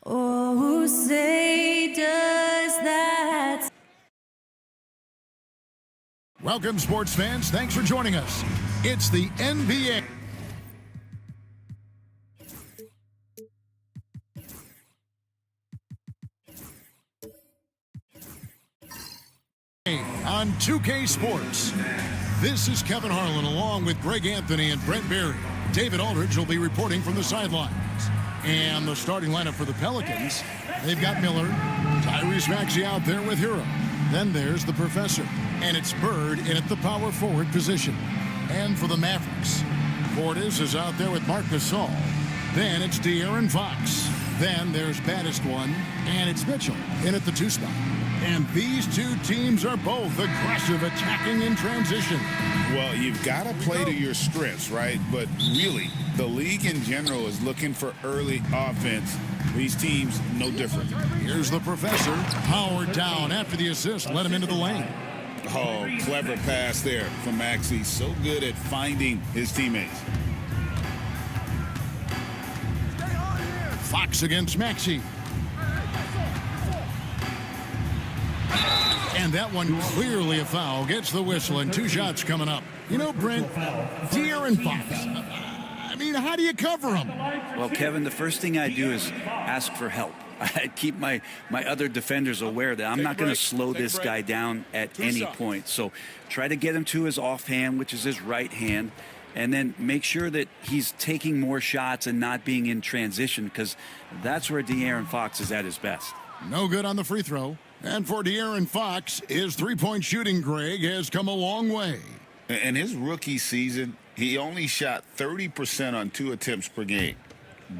Oh, say does that. Welcome, sports fans. Thanks for joining us. It's the NBA. On 2K Sports. This is Kevin Harlan along with Greg Anthony and Brent Berry. David Aldridge will be reporting from the sidelines. And the starting lineup for the Pelicans, they've got Miller, Tyrese Maxey out there with Hero. Then there's the Professor, and it's Bird in at the power forward position. And for the Mavericks, Portis is out there with Marc Gasol. Then it's De'Aaron Fox. Then there's baddest one, and it's Mitchell in at the 2 spot. And these two teams are both aggressive, attacking in transition. Well, you've got to play to your strengths, right? But really, the league in general is looking for early offense. These teams, no different. Here's the Professor. Powered down after the assist. Let him into the lane. Oh, clever pass there from Maxey. So good at finding his teammates. Fox against Maxey. And that one clearly a foul. Gets the whistle and 2 shots coming up. You know, Brent, De'Aaron Fox. I mean, how do you cover him? Well, Kevin, the first thing I do is ask for help. I keep my other defenders aware that I'm not going to slow this guy down at any point. So try to get him to his offhand, which is his right hand, and then make sure that he's taking more shots and not being in transition, because that's where De'Aaron Fox is at his best. No good on the free throw. And for De'Aaron Fox, his three-point shooting, Greg, has come a long way. In his rookie season, he only shot 30% on 2 attempts per game.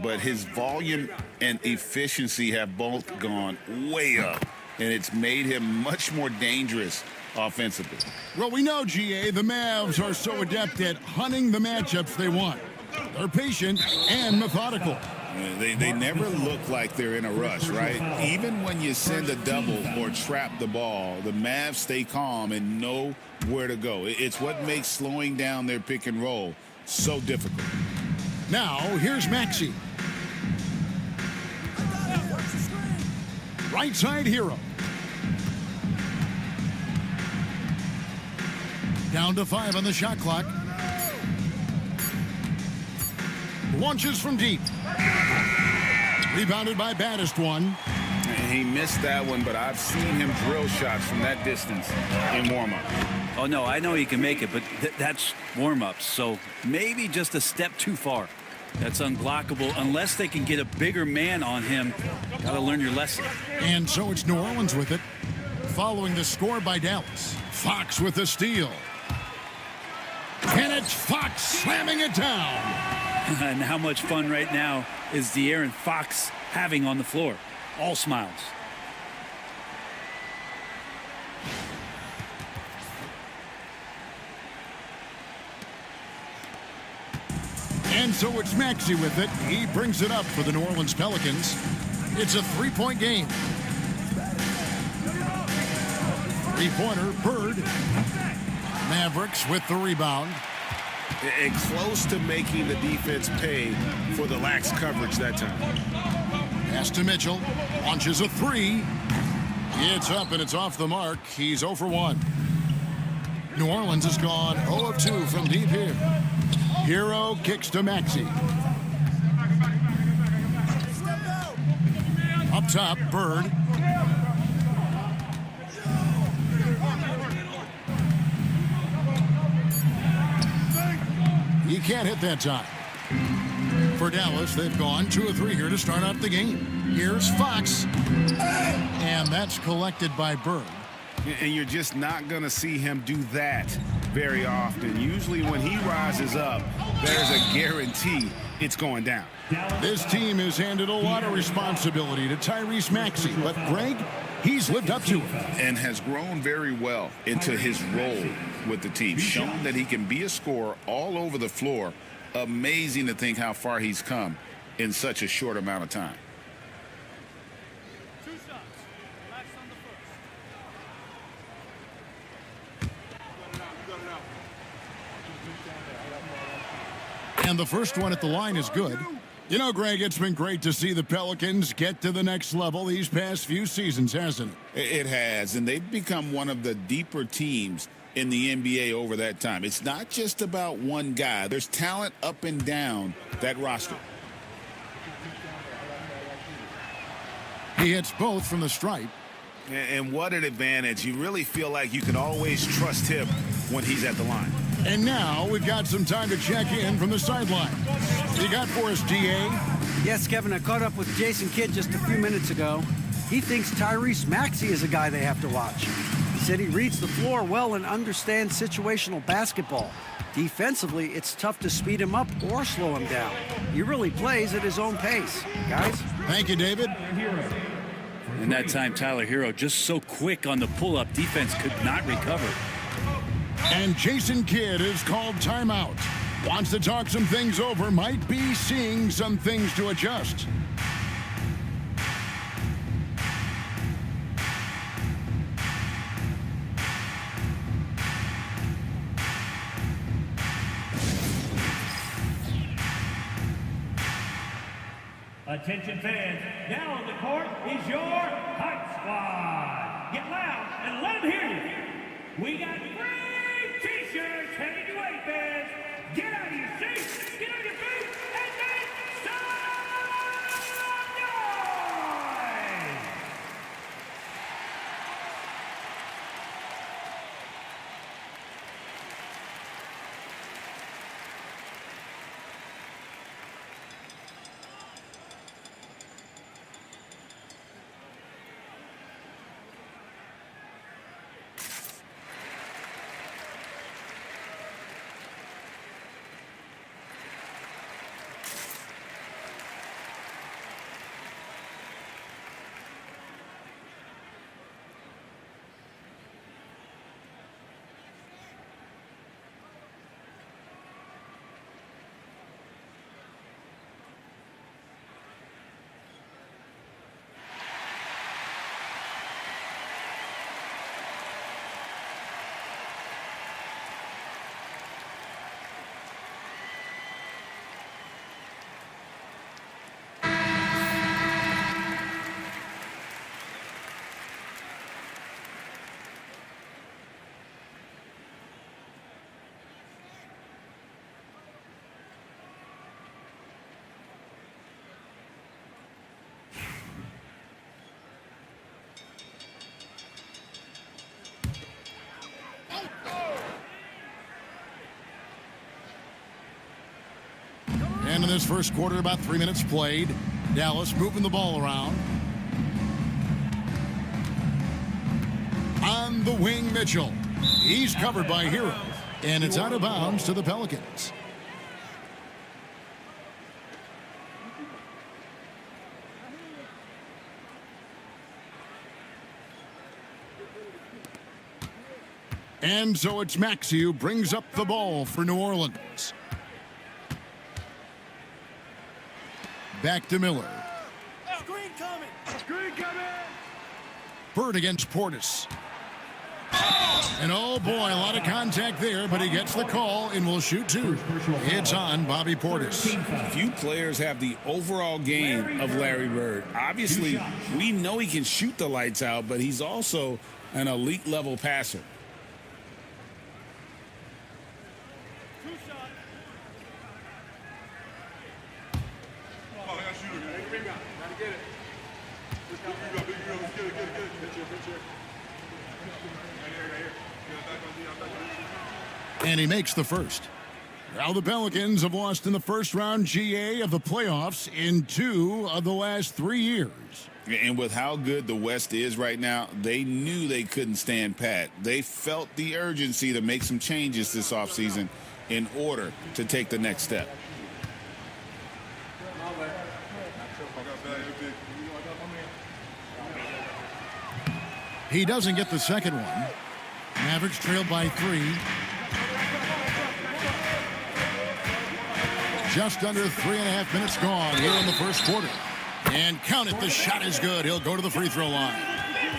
But his volume and efficiency have both gone way up, and it's made him much more dangerous offensively. Well, we know, GA, the Mavs are so adept at hunting the matchups they want. They're patient and methodical. They never look like they're in a rush, right? Even when you send a double or trap the ball, the Mavs stay calm and know where to go. It's what makes slowing down their pick and roll so difficult. Now, here's Maxey. Right side Hero. Down to 5 on the shot clock. Launches from deep. Rebounded by baddest one. He missed that one, but I've seen him drill shots from that distance in warm-up. Oh, no, I know he can make it, but that's warm-ups. So maybe just a step too far. That's unblockable unless they can get a bigger man on him. Got to learn your lesson. And so it's New Orleans with it. Following the score by Dallas. Fox with the steal. And it's Fox slamming it down. And how much fun right now is De'Aaron Fox having on the floor? All smiles. And so it's Maxey with it. He brings it up for the New Orleans Pelicans. It's a 3-point game. 3-pointer, Bird. Mavericks with the rebound. And close to making the defense pay for the lax coverage that time. Pass to Mitchell. Launches a 3. It's up and it's off the mark. He's 0 for 1. New Orleans has gone 0 of 2 from deep here. Hero kicks to Maxey. Up top, Bird. He can't hit that time. For Dallas, they've gone 2 of 3 here to start out the game. Here's Fox. And that's collected by Bird. And you're just not going to see him do that very often. Usually when he rises up, there's a guarantee it's going down. This team has handed a lot of responsibility to Tyrese Maxey, but Greg, he's lived up to it. And has grown very well into his role with the team. Shown that he can be a scorer all over the floor. Amazing to think how far he's come in such a short amount of time. And the first one at the line is good. You know, Greg, it's been great to see the Pelicans get to the next level these past few seasons, hasn't it? It has, and they've become one of the deeper teams in the NBA over that time. It's not just about one guy. There's talent up and down that roster. He hits both from the stripe. And what an advantage. You really feel like you can always trust him when he's at the line. And now we've got some time to check in from the sideline. You got for us, DA? Yes, Kevin, I caught up with Jason Kidd just a few minutes ago. He thinks Tyrese Maxey is a guy they have to watch. He said he reads the floor well and understands situational basketball. Defensively, it's tough to speed him up or slow him down. He really plays at his own pace. Guys? Thank you, David. And that time, Tyler Hero just so quick on the pull-up. Defense could not recover. And Jason Kidd is called timeout. Wants to talk some things over, might be seeing some things to adjust. Attention fans, now on the court is your Hype Squad. Get loud and let them hear you. We got free t-shirts headed your way, fans. Get out of your seats, get on your feet, and make some noise! And in this first quarter, about 3 minutes played. Dallas moving the ball around. On the wing, Mitchell. He's covered by Hero. And it's out of bounds to the Pelicans. And so it's Maxey who brings up the ball for New Orleans. Back to Miller. Screen coming! Screen coming! Bird against Portis. And oh boy, a lot of contact there, but he gets the call and will shoot two. It's on Bobby Portis. Few players have the overall game of Larry Bird. Obviously, we know he can shoot the lights out, but he's also an elite level passer. And he makes the first. Now the Pelicans have lost in the first round GA of the playoffs in 2 of the last 3 years. And with how good the West is right now, they knew they couldn't stand pat. They felt the urgency to make some changes this offseason in order to take the next step. He doesn't get the second one. Mavericks trailed by 3. Just under 3.5 minutes gone here in the first quarter. And count it, the shot is good. He'll go to the free throw line.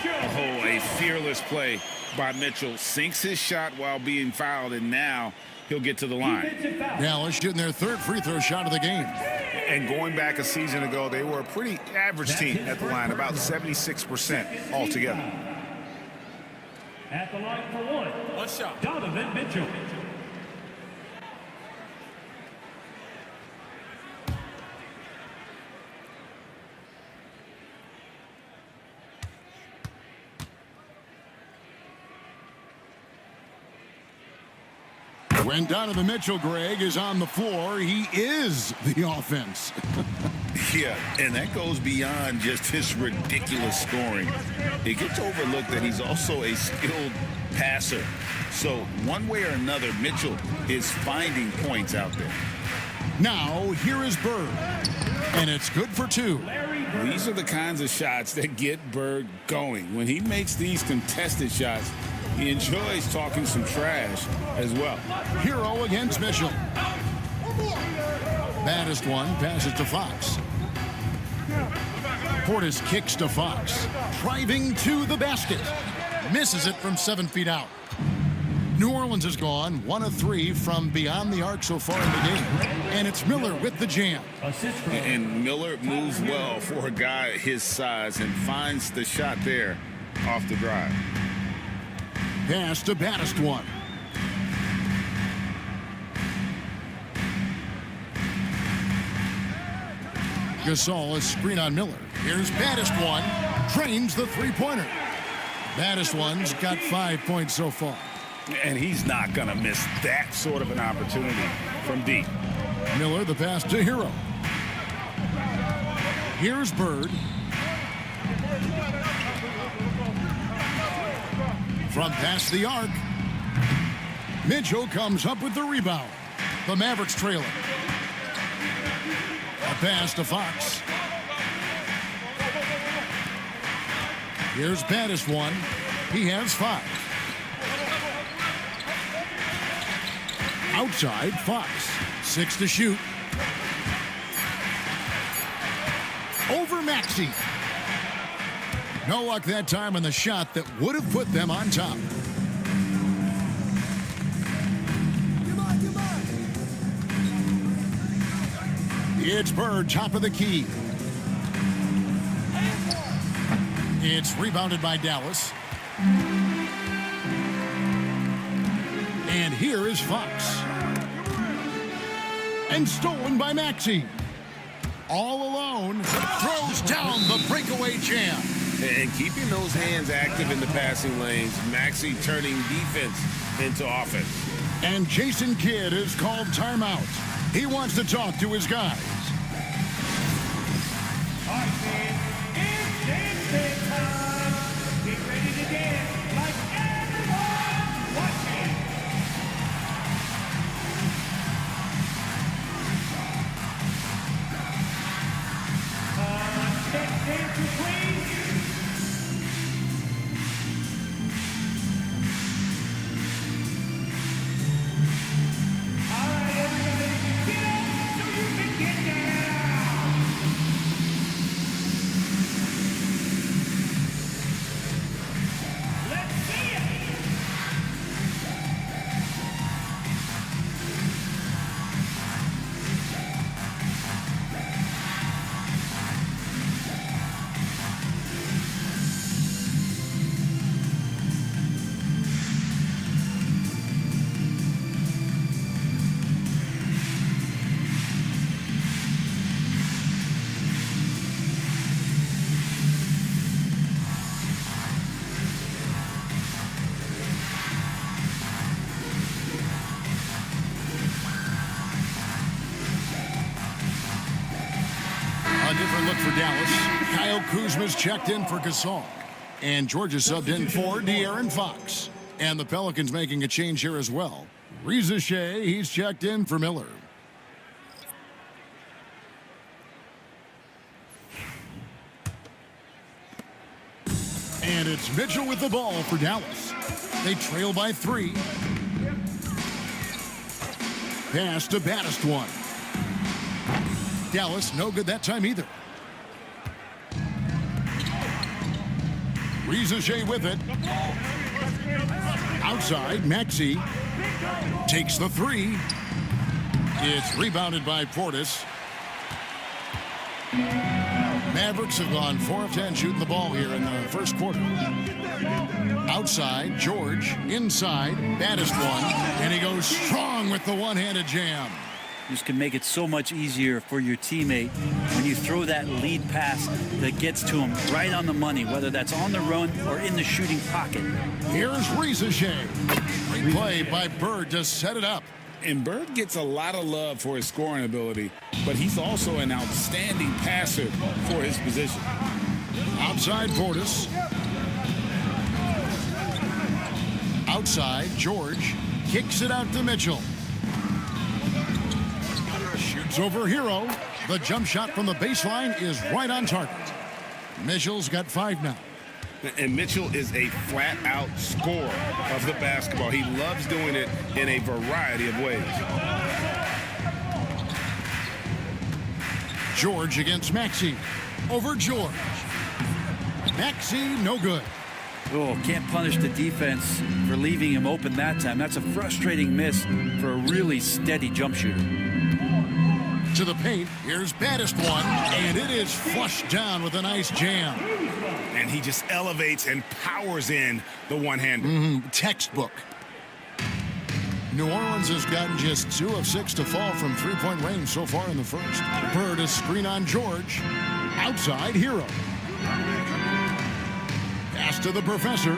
Oh, a fearless play by Mitchell. Sinks his shot while being fouled, and now he'll get to the line. Dallas shooting their third free throw shot of the game. And going back a season ago, they were a pretty average team at the line, about 76% altogether. At the line for one shot, Donovan Mitchell. When Donovan Mitchell, Greg, is on the floor, he is the offense. Yeah, and that goes beyond just his ridiculous scoring. It gets overlooked that he's also a skilled passer. So one way or another, Mitchell is finding points out there. Now, here is Bird, and it's good for two. These are the kinds of shots that get Bird going. When he makes these contested shots, he enjoys talking some trash as well. Hero against Mitchell. Baddest one passes to Fox. Portis kicks to Fox. Driving to the basket. Misses it from 7 feet out. New Orleans has gone 1 of 3 from beyond the arc so far in the game. And it's Miller with the jam. And Miller moves well for a guy his size and finds the shot there off the drive. Pass to baddest one. Gasol is screen on Miller. Here's baddest one. Trains the three-pointer. Baddest one's got 5 points so far. And he's not going to miss that sort of an opportunity from deep. Miller the pass to Hero. Here's Bird. From past the arc. Mitchell comes up with the rebound. The Mavericks trailing. A pass to Fox. Here's baddest one. He has 5. Outside, Fox. 6 to shoot. Over Maxey. No luck that time on the shot that would have put them on top. It's Bird, top of the key. It's rebounded by Dallas. And here is Fox. And stolen by Maxey. All alone, throws down the breakaway jam. And keeping those hands active in the passing lanes, Maxey turning defense into offense. And Jason Kidd is called timeout. He wants to talk to his guys. All right, fans, it's dancing time. Get ready to dance like everyone's watching. Next dancer, please. All right, everybody, get up so you can get down. Let's see it. A different look for Dallas. Kyle Kuzma's checked in for Gasol. And Georgia subbed in for De'Aaron Fox. And the Pelicans making a change here as well. Reza Shea, he's checked in for Miller. And it's Mitchell with the ball for Dallas. They trail by 3. Pass to baddest one. Dallas, no good that time either. Reza Shea with it. Outside, Maxey takes the 3. It's rebounded by Portis. Mavericks have gone 4 of 10 shooting the ball here in the first quarter. Outside, George. Inside, baddest one. And he goes strong with the one-handed jam. This can make it so much easier for your teammate when you throw that lead pass that gets to him right on the money, whether that's on the run or in the shooting pocket. Here's Ricochet. Great play by Bird to set it up. And Bird gets a lot of love for his scoring ability, but he's also an outstanding passer for his position. Outside, Portis. Outside, George kicks it out to Mitchell. Shoots over Hero. The jump shot from the baseline is right on target. Mitchell's got 5 now. And Mitchell is a flat-out scorer of the basketball. He loves doing it in a variety of ways. George against Maxey. Over George. Maxey, no good. Oh, can't punish the defense for leaving him open that time. That's a frustrating miss for a really steady jump shooter. To the paint, here's baddest one, and it is flushed down with a nice jam. And he just elevates and powers in the one-hander. Textbook. New Orleans has gotten just 2 of 6 to fall from three-point range so far in the first. Bird a screen on George. Outside, Hero. Pass to the professor.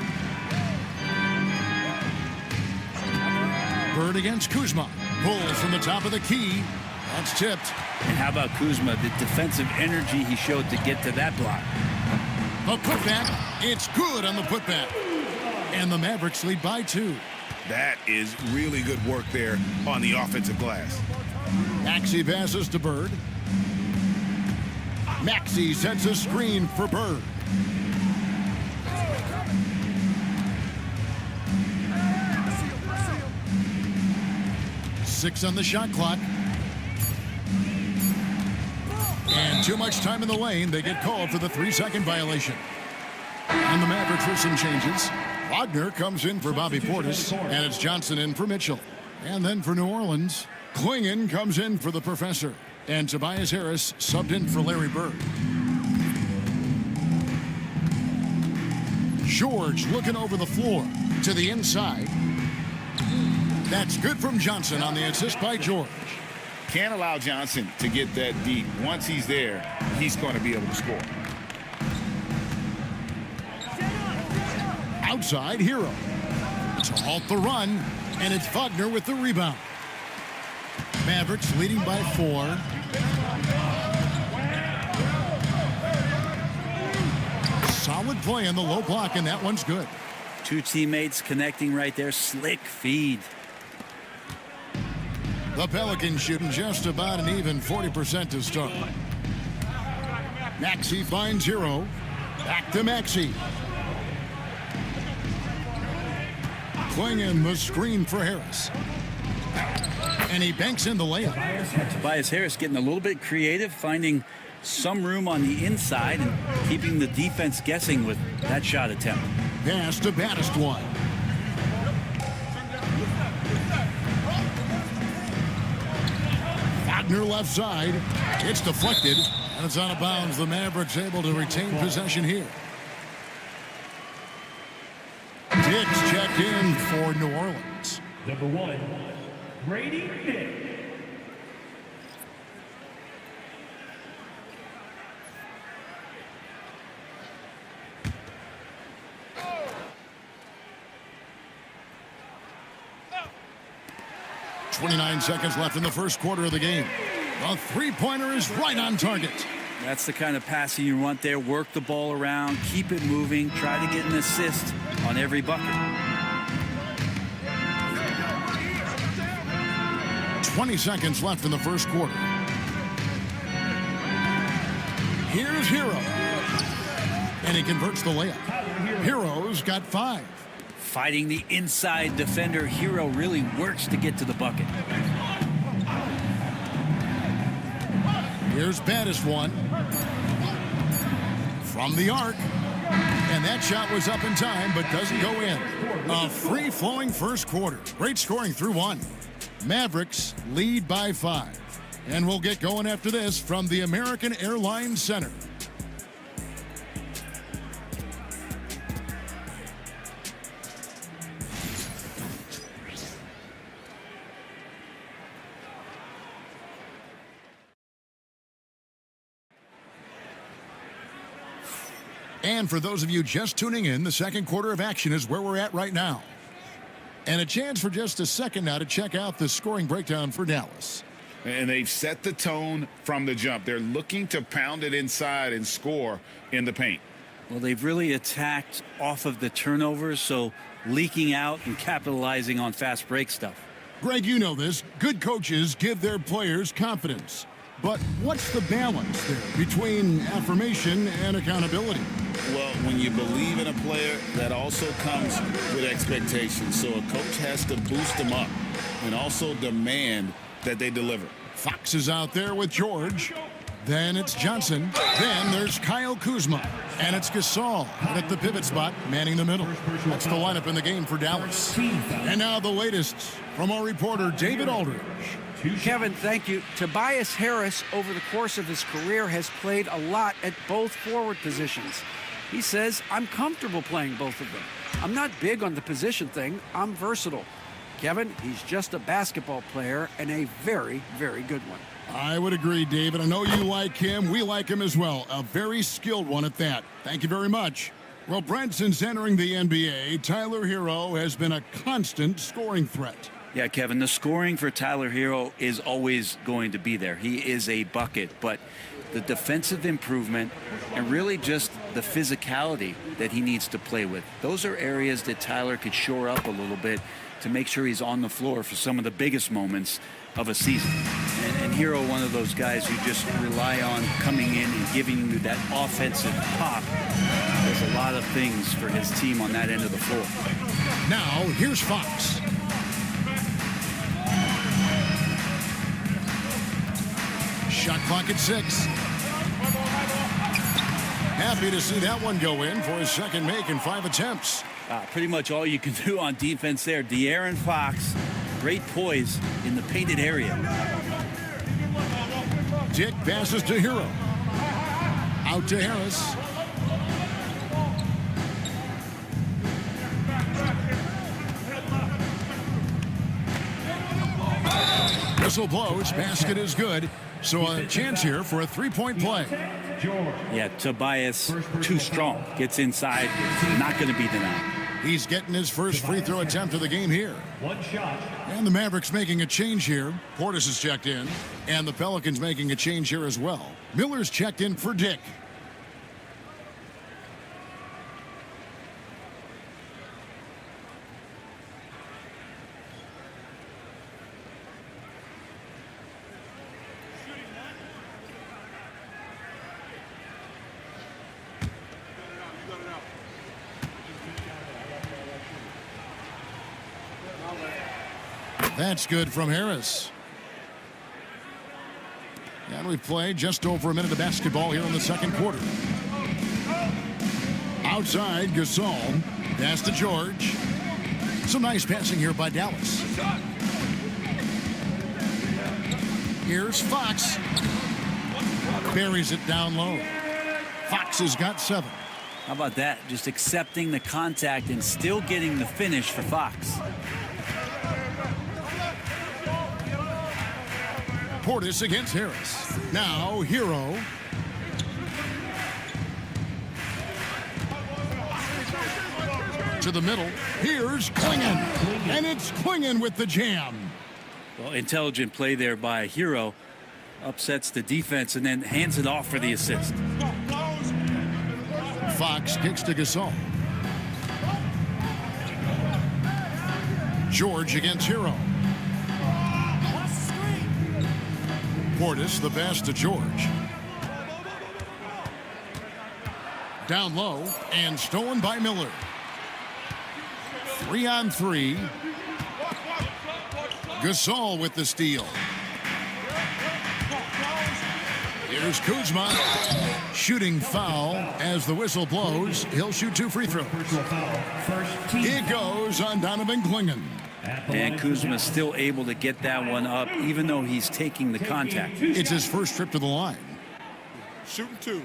Bird against Kuzma. Pulls from the top of the key. That's tipped. And how about Kuzma, the defensive energy he showed to get to that block. A putback. It's good on the putback. And the Mavericks lead by 2. That is really good work there on the offensive glass. Maxey passes to Bird. Maxey sets a screen for Bird. Six on the shot clock. And too much time in the lane. They get called for the 3-second violation. And the Mavericks with some changes. Wagner comes in for Bobby Portis, and it's Johnson in for Mitchell. And then for New Orleans, Klingon comes in for the professor, and Tobias Harris subbed in for Larry Bird. George looking over the floor to the inside. That's good from Johnson on the assist by George. Can't allow Johnson to get that deep. Once he's there, he's going to be able to score. Outside, Hero. To halt the run, and it's Wagner with the rebound. Mavericks leading by 4. Solid play on the low block, and that one's good. 2 teammates connecting right there. Slick feed. The Pelicans shooting just about an even 40% to start. Maxey finds Hero. Back to Maxey. Klingon the screen for Harris. And he banks in the layup. Tobias Harris getting a little bit creative, finding some room on the inside and keeping the defense guessing with that shot attempt. Pass to baddest one. Wagner left side. It's deflected, and it's out of bounds. The Mavericks able to retain possession here. Diggs checked in for New Orleans. Number 1, Grady Dick. .29 seconds left in the first quarter of the game. The three-pointer is right on target. That's the kind of passing you want there. Work the ball around, keep it moving, try to get an assist on every bucket. 20 seconds left in the first quarter. Here's Hero. And he converts the layup. Hero's got 5. Fighting the inside defender, Hero really works to get to the bucket. Here's baddest one. From the arc. And that shot was up in time, but doesn't go in. A free-flowing first quarter. Great scoring through 1. Mavericks lead by 5. And we'll get going after this from the American Airlines Center. And for those of you just tuning in, the second quarter of action is where we're at right now. And a chance for just a second now to check out the scoring breakdown for Dallas. And they've set the tone from the jump. They're looking to pound it inside and score in the paint. Well, they've really attacked off of the turnovers, so leaking out and capitalizing on fast break stuff. Greg, you know this. Good coaches give their players confidence. But what's the balance there between affirmation and accountability? Well, when you believe in a player, that also comes with expectations. So a coach has to boost them up and also demand that they deliver. Fox is out there with George. Then it's Johnson. Then there's Kyle Kuzma. And it's Gasol at the pivot spot, manning the middle. That's the lineup in the game for Dallas. And now the latest from our reporter, David Aldridge. Kevin, thank you. Tobias Harris, over the course of his career, has played a lot at both forward positions. He says, I'm comfortable playing both of them. I'm not big on the position thing. I'm versatile. Kevin, he's just a basketball player and a very, very good one. I would agree, David. I know you like him. We like him as well. A very skilled one at that. Thank you very much. Well, Brent, since entering the NBA, Tyler Hero has been a constant scoring threat. Yeah, Kevin, the scoring for Tyler Hero is always going to be there. He is a bucket, but the defensive improvement and really just the physicality that he needs to play with, those are areas that Tyler could shore up a little bit to make sure he's on the floor for some of the biggest moments of a season. And Hero, one of those guys who just rely on coming in and giving you that offensive pop. There's a lot of things for his team on that end of the floor. Now, here's Fox. Shot clock at 6. Happy to see that one go in for his second make in 5 attempts. Pretty much all you can do on defense there. De'Aaron Fox, great poise in the painted area. Dick passes to Hero. Out to Harris. Whistle blows. Basket is good. So a chance here for a three-point play. Yeah, Tobias, too strong. Gets inside. Not going to be denied. He's getting his first free throw attempt of the game here. One shot. And the Mavericks making a change here. Portis is checked in. And the Pelicans making a change here as well. Miller's checked in for Dick. That's good from Harris. And we've played just over a minute of basketball here in the second quarter. Outside, Gasol. Pass to George. Some nice passing here by Dallas. Here's Fox. Buries it down low. Fox has got 7. How about that? Just accepting the contact and still getting the finish for Fox. Portis against Harris. Now, Hero. To the middle. Here's Klingon. And it's Klingon with the jam. Well, intelligent play there by Hero. Upsets the defense and then hands it off for the assist. Fox kicks to Gasol. George against Hero. Portis, the pass to George. Down low and stolen by Miller. 3-on-3. Gasol with the steal. Here's Kuzma. Shooting foul as the whistle blows. He'll shoot 2 free throws. It goes on Donovan Klingon. And Kuzma's still able to get that one up, even though he's taking the contact. It's his first trip to the line. Shooting 2.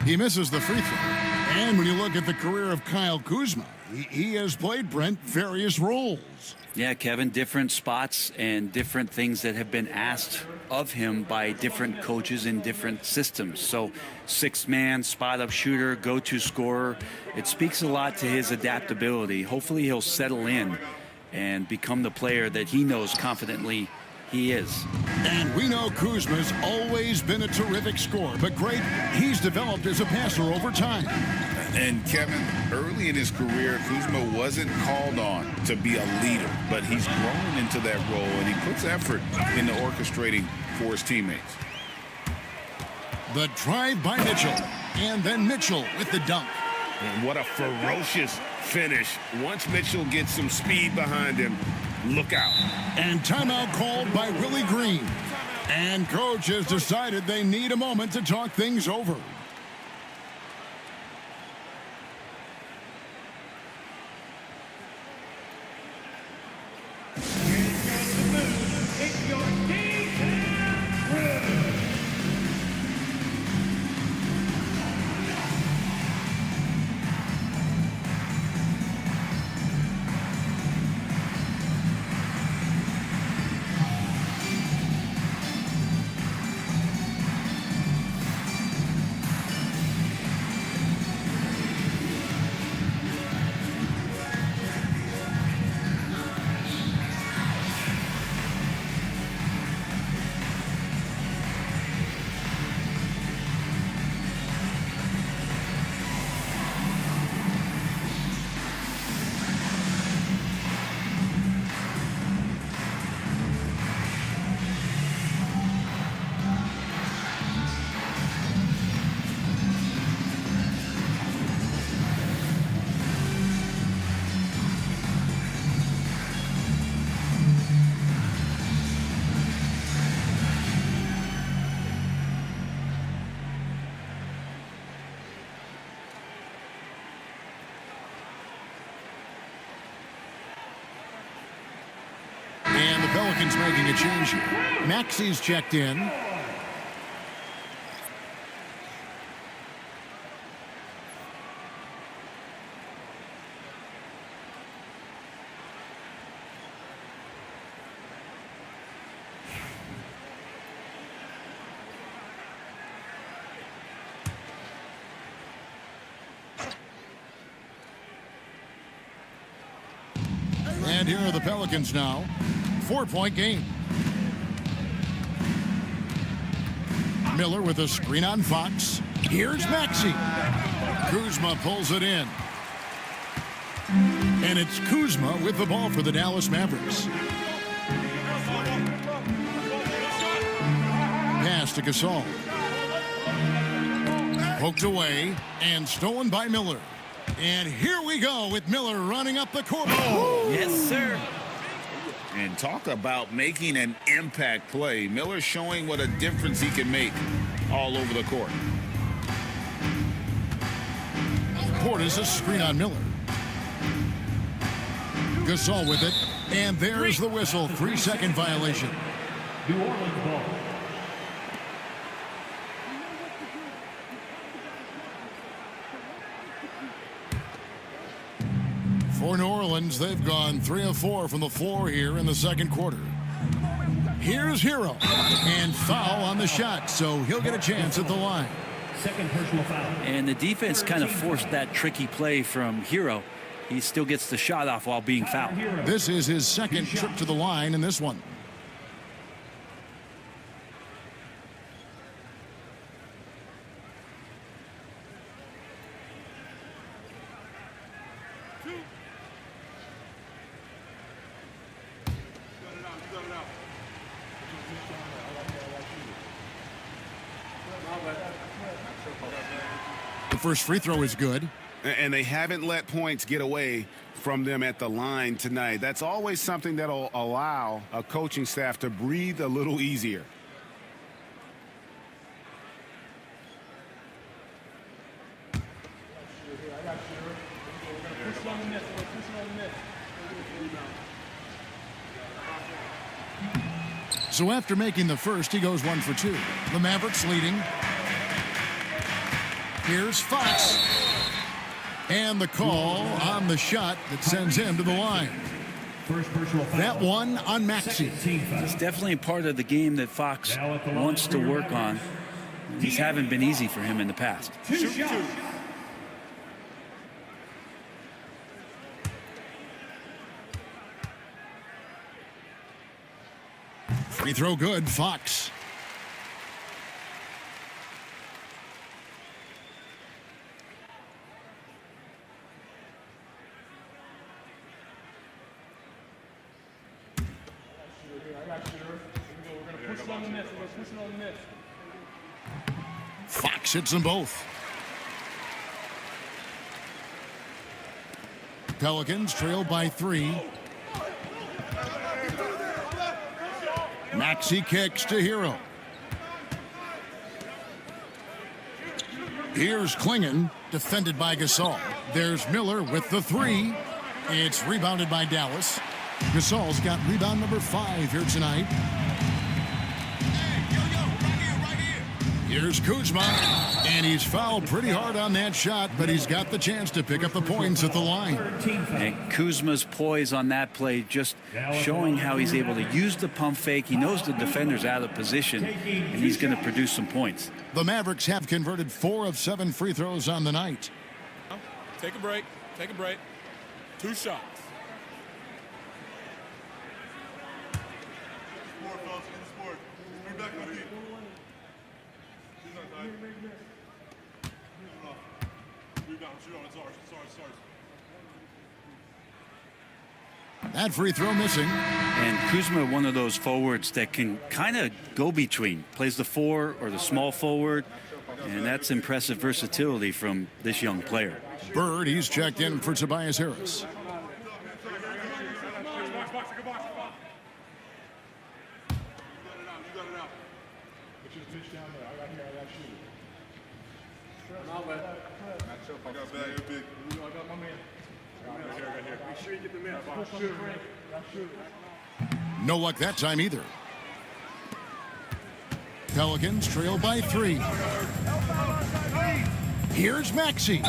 He misses the free throw. And when you look at the career of Kyle Kuzma, he has played, Brent, various roles. Yeah, Kevin, different spots and different things that have been asked of him by different coaches in different systems. So 6-man, spot-up shooter, go-to scorer. It speaks a lot to his adaptability. Hopefully he'll settle in and become the player that he knows confidently he is. And we know Kuzma's always been a terrific scorer, but great, he's developed as a passer over time. And Kevin, early in his career, Kuzma wasn't called on to be a leader, but he's grown into that role, and he puts effort into orchestrating for his teammates. The drive by Mitchell, and then Mitchell with the dunk. And what a ferocious finish. Once Mitchell gets some speed behind him, look out. And timeout called by Willie Green. And coach has decided they need a moment to talk things over. It's your defense room. And the Pelicans making a change here. Maxi's checked in. And here are the Pelicans now. 4-point game. Miller with a screen on Fox. Here's Maxey. Kuzma pulls it in. And it's Kuzma with the ball for the Dallas Mavericks. Pass to Gasol. Poked away and stolen by Miller. And here we go with Miller running up the court. Oh. Yes, sir. And talk about making an impact play. Miller showing what a difference he can make all over the court. Portis a screen on Miller. Gasol with it. And there's the whistle. 3-second violation. New Orleans ball. For New Orleans, they've gone 3 of 4 from the floor here in the second quarter. Here's Hero. And foul on the shot, so he'll get a chance at the line. Second personal foul. And the defense kind of forced that tricky play from Hero. He still gets the shot off while being fouled. This is his second trip to the line in this one. The first free throw is good. And they haven't let points get away from them at the line tonight. That's always something that'll allow a coaching staff to breathe a little easier. So after making the first, he goes 1 for 2. The Mavericks leading. Here's Fox. And the call on the shot that sends him to the line. First personal foul. That one on Maxey. It's definitely part of the game that Fox wants to work on. These haven't been easy for him in the past. Two shots. Free throw good, Fox. Fox hits them both. Pelicans trail by 3. Maxey kicks to Hero. Here's Klingon, defended by Gasol. There's Miller with the 3. It's rebounded by Dallas. Gasol's got rebound number 5 here tonight. Here's Kuzma, and he's fouled pretty hard on that shot, but he's got the chance to pick up the points at the line. And Kuzma's poise on that play, just showing how he's able to use the pump fake. He knows the defender's out of position, and he's going to produce some points. The Mavericks have converted 4 of 7 free throws on the night. Take a break. Take a break. 2 shots. That free throw missing. And Kuzma, one of those forwards that can kind of go between, plays the 4 or the small forward, and that's impressive versatility from this young player. Bird, he's checked in for Tobias Harris. No luck that time either. Pelicans trail by 3. Here's Maxey.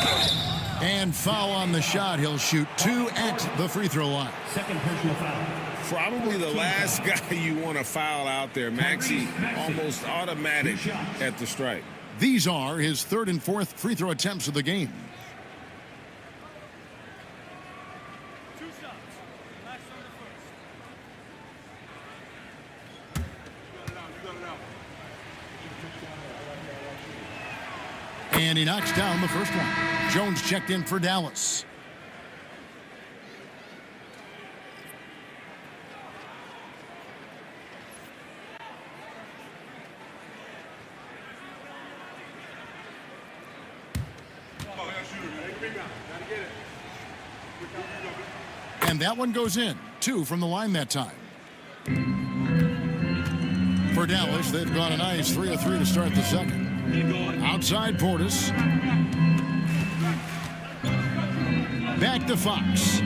And foul on the shot. He'll shoot 2 at the free throw line. Second personal foul. Probably the last guy you want to foul out there. Maxey almost automatic at the strike. These are his 3rd and 4th free throw attempts of the game. And he knocks down the first one. Jones checked in for Dallas. And that one goes in. 2 from the line that time. For Dallas, they've gone a nice 3 of 3 to start the second. Outside Portis. Back to Fox.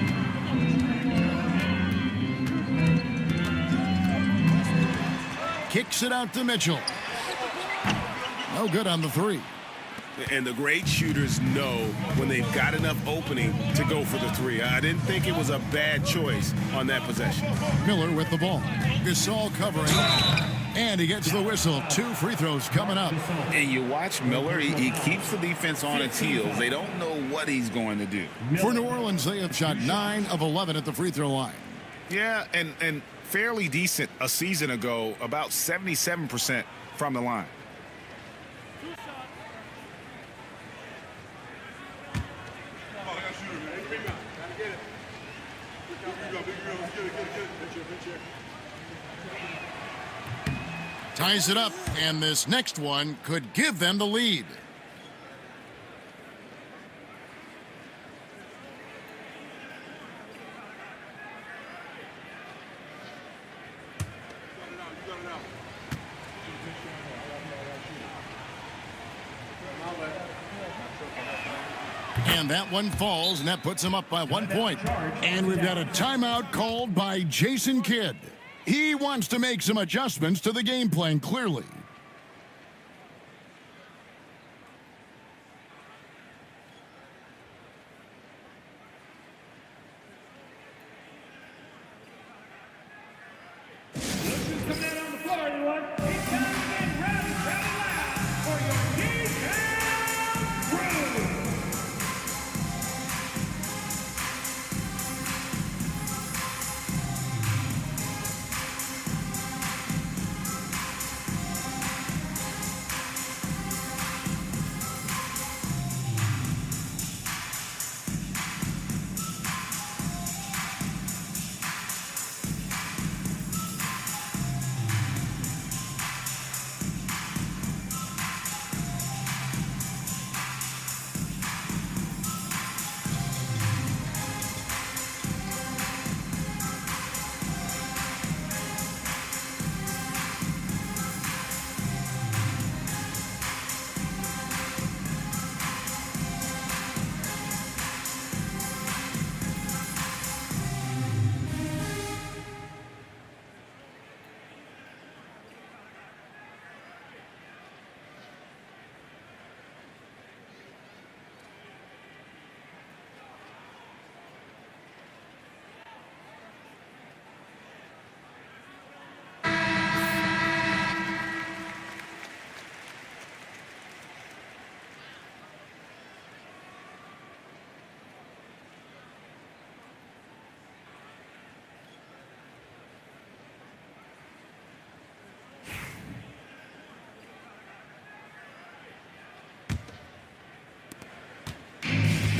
Kicks it out to Mitchell. No good on the 3. And the great shooters know when they've got enough opening to go for the 3. I didn't think it was a bad choice on that possession. Miller with the ball. Gasol covering. And he gets the whistle. 2 free throws coming up. And you watch Miller, he keeps the defense on its heels. They don't know what he's going to do. For New Orleans, they have shot 9 of 11 at the free throw line. Yeah, and fairly decent a season ago, about 77% from the line. Ties it up, and this next one could give them the lead. And that one falls, and that puts him up by 1 point. And we've got a timeout called by Jason Kidd. He wants to make some adjustments to the game plan, clearly. Coming out on the floor, everyone. It's time to get rowdy, loud for your T-Town Crew.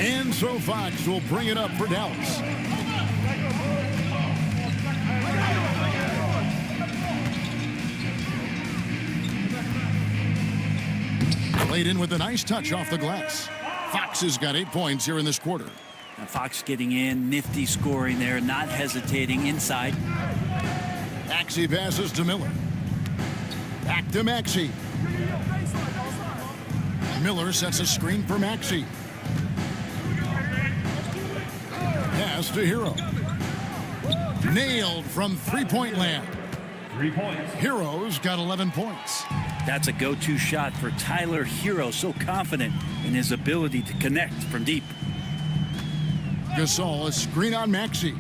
And so Fox will bring it up for Dallas. Played in with a nice touch off the glass. Fox has got 8 points here in this quarter. Now Fox getting in, nifty scoring there, not hesitating inside. Maxey passes to Miller. Back to Maxey. Miller sets a screen for Maxey. Pass to Hero. Nailed from three-point land. 3 points. Hero's got 11 points. That's a go-to shot for Tyler Hero, so confident in his ability to connect from deep. Gasol, a screen on Maxey.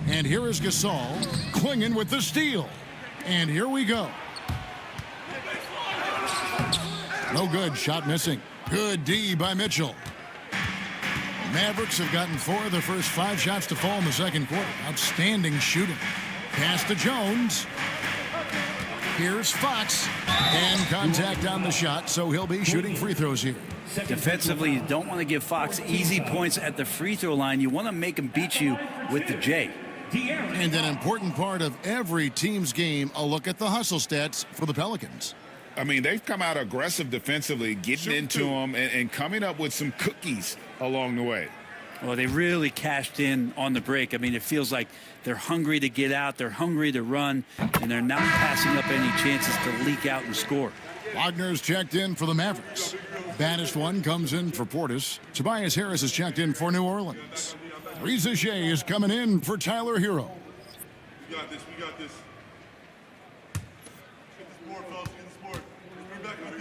And here is Gasol clinging with the steal. And here we go. No good. Shot missing. Good D by Mitchell. Mavericks have gotten 4 of their first 5 shots to fall in the second quarter. Outstanding shooting. Pass to Jones. Here's Fox. And contact on the shot, so he'll be shooting free throws here. Defensively, you don't want to give Fox easy points at the free throw line. You want to make him beat you with the J. And an important part of every team's game, a look at the hustle stats for the Pelicans. I mean, they've come out aggressive defensively, getting into them and coming up with some cookies along the way. Well, they really cashed in on the break. I mean, it feels like they're hungry to get out, they're hungry to run, and they're not passing up any chances to leak out and score. Wagner's checked in for the Mavericks. Banished one comes in for Portis. Tobias Harris is checked in for New Orleans. Reza Shea is coming in for Tyler Hero. We got this. We got this. Get this board, fellas. Get this board. Bring back the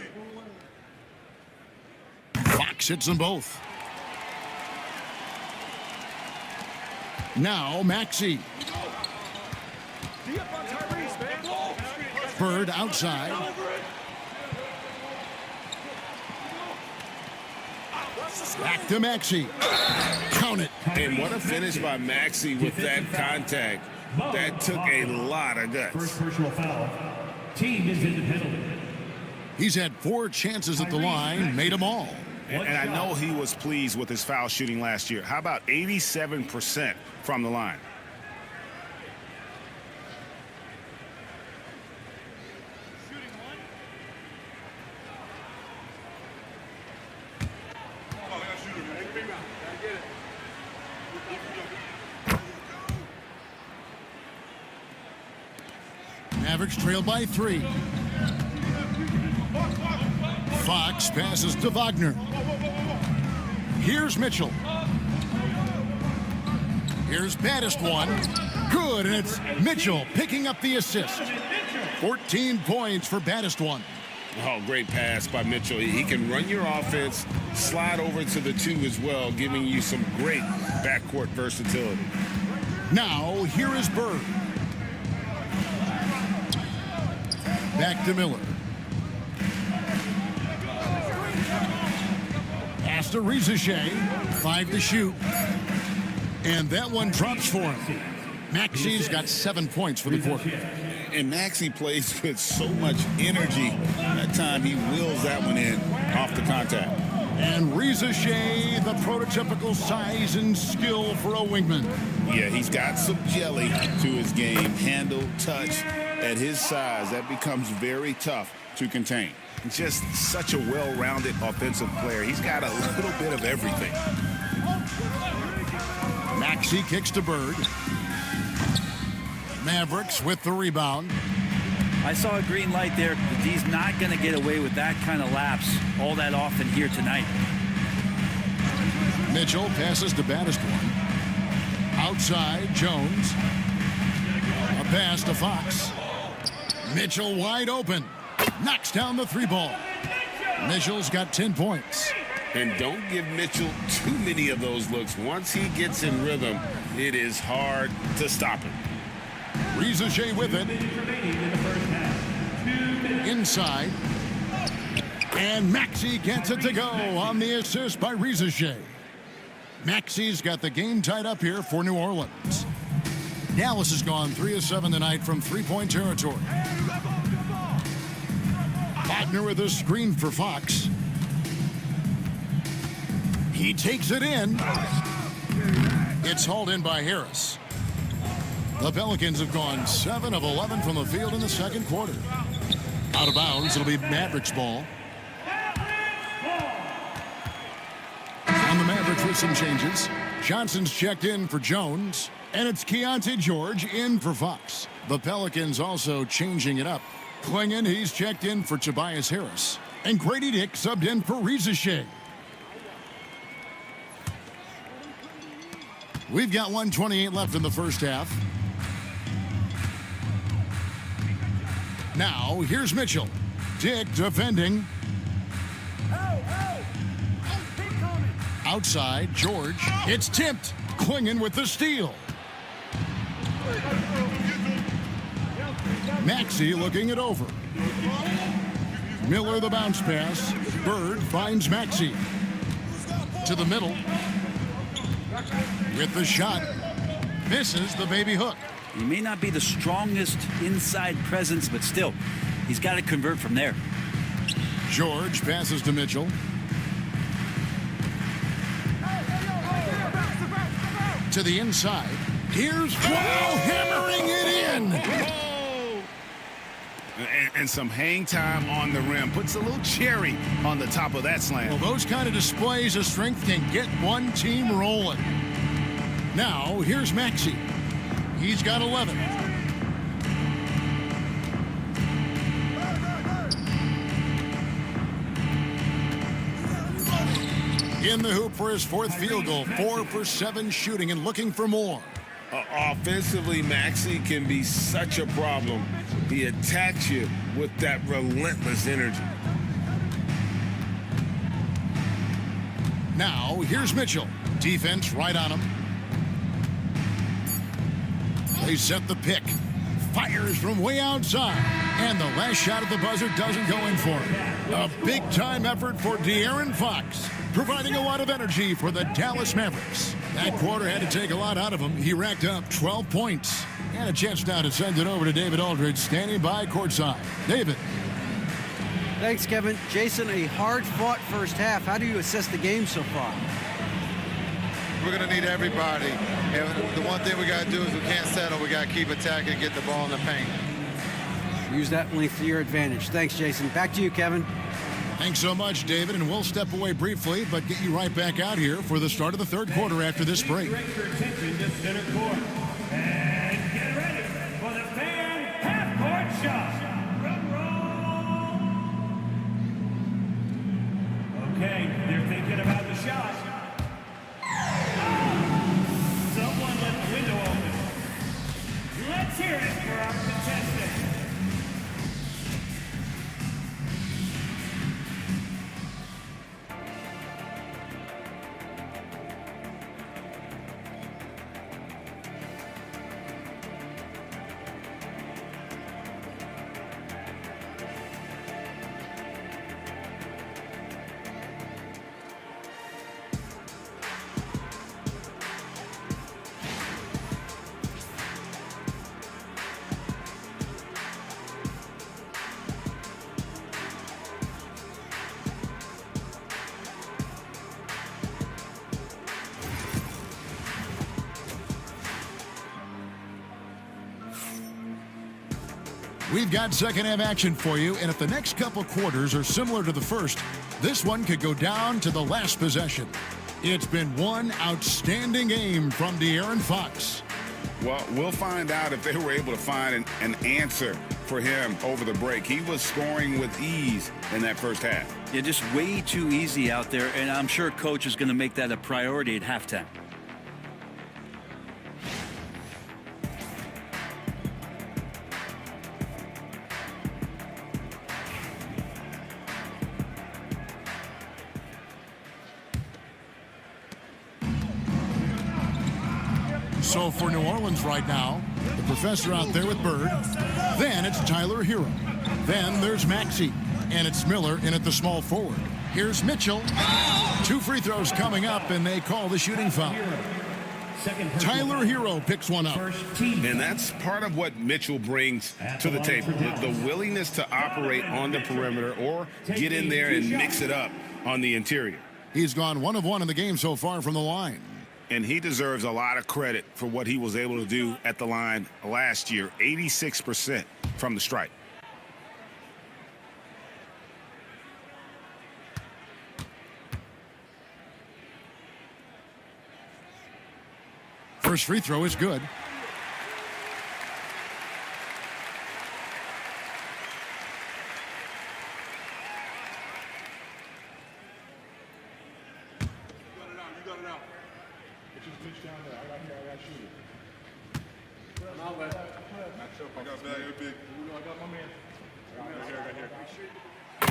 lead. Fox hits them both. Now Maxey. Bird outside. Back to Maxey. Count it. And what a finish by Maxey with that contact. That took a lot of guts. First personal foul. Team is in the penalty. He's had 4 chances at the line, made them all. And I know he was pleased with his foul shooting last year. How about 87% from the line? Mavericks trail by 3. Fox passes to Wagner. Here's Mitchell. Here's baddest one. Good, and it's Mitchell picking up the assist. 14 points for baddest one. Oh, great pass by Mitchell. He can run your offense, slide over to the 2 as well, giving you some great backcourt versatility. Now, here is Bird. Back to Miller. Pass to Shea. 5 to shoot. And that one drops for him. Maxi's got 7 points for the quarter. And Maxey plays with so much energy. That time he wheels that one in off the contact. And Shea, the prototypical size and skill for a wingman. Yeah, he's got some jelly to his game. Handle, touch. At his size, that becomes very tough to contain. Just such a well-rounded offensive player. He's got a little bit of everything. Maxey kicks to Bird. Mavericks with the rebound. I saw a green light there. The D's not going to get away with that kind of lapse all that often here tonight. Mitchell passes to baddest one. Outside, Jones. A pass to Fox. Mitchell wide open. Knocks down the 3 ball. Mitchell's got 10 points. And don't give Mitchell too many of those looks. Once he gets in rhythm, it is hard to stop him. Shea with it. Inside. And Maxey gets it to go on the assist by Shea. Maxey's got the game tied up here for New Orleans. Dallas has gone 3 of 7 tonight from 3-point territory. Wagner with a screen for Fox. He takes it in. It's hauled in by Harris. The Pelicans have gone 7 of 11 from the field in the second quarter. Out of bounds, it'll be Mavericks ball. On the Mavericks with some changes. Johnson's checked in for Jones. And it's Keontae George in for Fox. The Pelicans also changing it up. Klingon, he's checked in for Tobias Harris. And Grady Dick subbed in for Shea. We've got 1:28 left in the first half. Now, here's Mitchell. Dick defending. Outside, George. It's tipped. Klingon with the steal. Maxey looking it over. Miller the bounce pass. Bird finds Maxey. To the middle. With the shot. Misses the baby hook. He may not be the strongest inside presence, but still, he's got to convert from there. George passes to Mitchell. To the inside. Here's Wow hammering it in. And some hang time on the rim. Puts a little cherry on the top of that slam. Well, those kind of displays of strength can get one team rolling. Now, here's Maxey. He's got 11. In the hoop for his 4th field goal. 4 for 7 shooting and looking for more. Offensively, Maxey can be such a problem. He attacks you with that relentless energy. Now, here's Mitchell. Defense right on him. They set the pick. Fires from way outside. And the last shot at the buzzer doesn't go in for him. A big-time effort for De'Aaron Fox, providing a lot of energy for the Dallas Mavericks. That quarter had to take a lot out of him. He racked up 12 points. And a chance now to send it over to David Aldridge, standing by courtside. David. Thanks, Kevin. Jason, a hard-fought first half. How do you assess the game so far? We're going to need everybody. And the one thing we got to do is we can't settle. We got to keep attacking and get the ball in the paint. Use that length to your advantage. Thanks, Jason. Back to you, Kevin. Thanks so much, David, and we'll step away briefly, but get you right back out here for the start of the third quarter after this break. Direct your attention to center court. And get ready for the fan half-court shot. Drum roll. Okay, they're thinking about the shot. We've got second half action for you, and if the next couple quarters are similar to the first, this one could go down to the last possession. It's been one outstanding game from De'Aaron Fox. Well, we'll find out if they were able to find an answer for him over the break. He was scoring with ease in that first half. Yeah, just way too easy out there, and I'm sure coach is going to make that a priority at halftime. So for New Orleans right now, the professor out there with Bird. Then it's Tyler Hero. Then there's Maxey. And it's Miller in at the small forward. Here's Mitchell. 2 free throws coming up, and they call the shooting foul. Tyler Hero picks one up. And that's part of what Mitchell brings to the table. The willingness to operate on the perimeter or get in there and mix it up on the interior. He's gone 1 of 1 in the game so far from the line. And he deserves a lot of credit for what he was able to do at the line last year. 86% from the stripe. First free throw is good.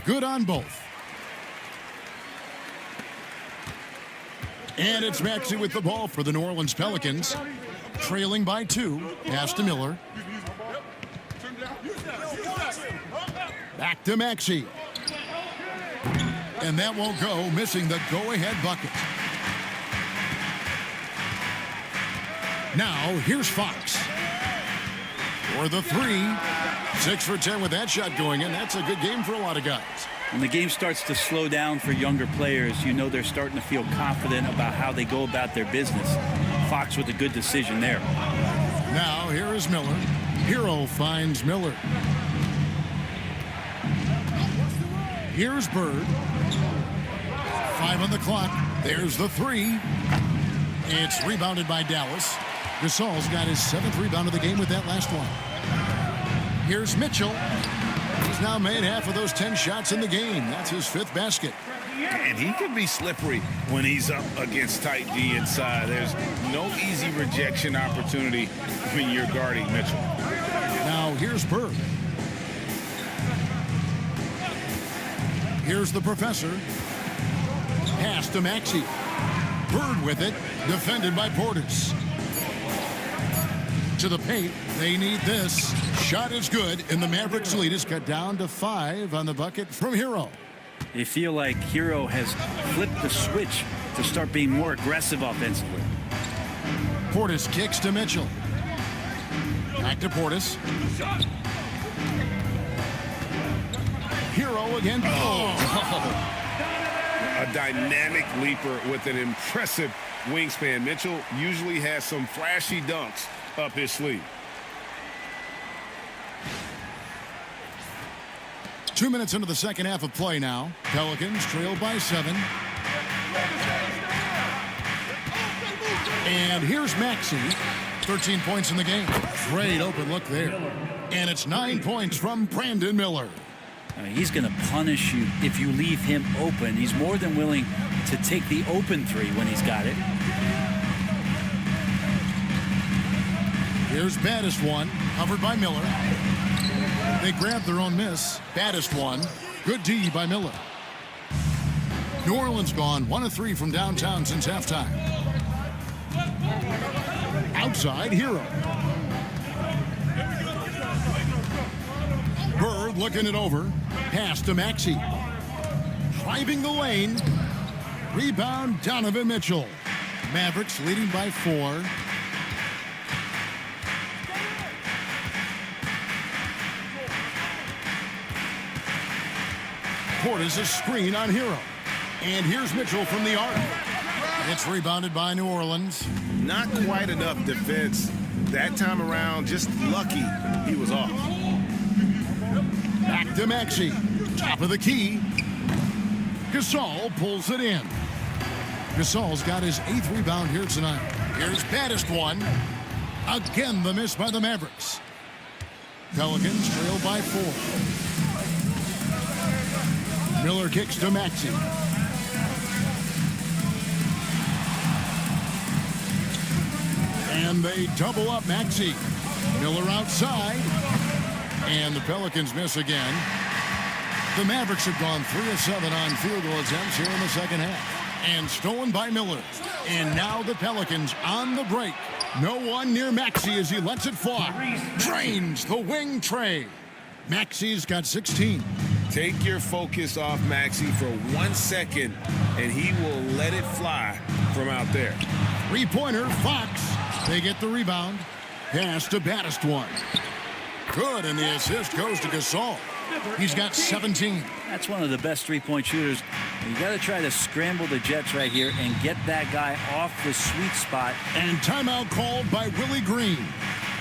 Good on both. And it's Maxey with the ball for the New Orleans Pelicans. Trailing by 2. Pass to Miller. Back to Maxey. And that won't go, missing the go-ahead bucket. Now, here's Fox. For the 3. 6 for 10 with that shot going in. That's a good game for a lot of guys. When the game starts to slow down for younger players, you know they're starting to feel confident about how they go about their business. Fox with a good decision there. Now, here is Miller. Hero finds Miller. Here's Bird. 5 on the clock. There's the 3. It's rebounded by Dallas. Gasol's got his 7th rebound of the game with that last one. Here's Mitchell. He's now made half of those 10 shots in the game. That's his 5th basket. And he can be slippery when he's up against tight D inside. There's no easy rejection opportunity when you're guarding Mitchell. Now here's Bird. Here's the professor. Pass to Maxey. Bird with it. Defended by Portis. To the paint. They need this. Shot is good, and the Mavericks lead is cut down to 5 on the bucket from Hero. You feel like Hero has flipped the switch to start being more aggressive offensively. Portis kicks to Mitchell. Back to Portis. Hero again. A dynamic leaper with an impressive wingspan. Mitchell usually has some flashy dunks up his sleeve. 2 minutes into the second half of play now. Pelicans trail by 7. And here's Maxey. 13 points in the game. Great open look there. And it's 9 points from Brandon Miller. He's going to punish you if you leave him open. He's more than willing to take the open 3 when he's got it. Here's Baddest one, covered by Miller. They grab their own miss. Baddest one. Good D by Miller. New Orleans gone 1 of 3 from downtown since halftime. Outside, Hero. Bird looking it over. Pass to Maxey. Driving the lane. Rebound, Donovan Mitchell. Mavericks leading by 4. Portis a screen on Hero. And here's Mitchell from the arc. It's rebounded by New Orleans. Not quite enough defense that time around. Just lucky he was off. Back to Maxey. Top of the key. Gasol pulls it in. Gasol's got his 8th rebound here tonight. Here's baddest one. Again, the miss by the Mavericks. Pelicans trail by 4. Miller kicks to Maxey. And they double up Maxey. Miller outside. And the Pelicans miss again. The Mavericks have gone 3 of 7 on field goal attempts here in the second half. And stolen by Miller. And now the Pelicans on the break. No one near Maxey as he lets it fly. Drains the wing tray. Maxey's got 16. Take your focus off Maxey for 1 second, and he will let it fly from out there. Three-pointer, Fox. They get the rebound. Pass to baddest one. Good, and the assist goes to Gasol. He's got 17. That's one of the best three-point shooters. You got to try to scramble the Jets right here and get that guy off the sweet spot. And timeout called by Willie Green.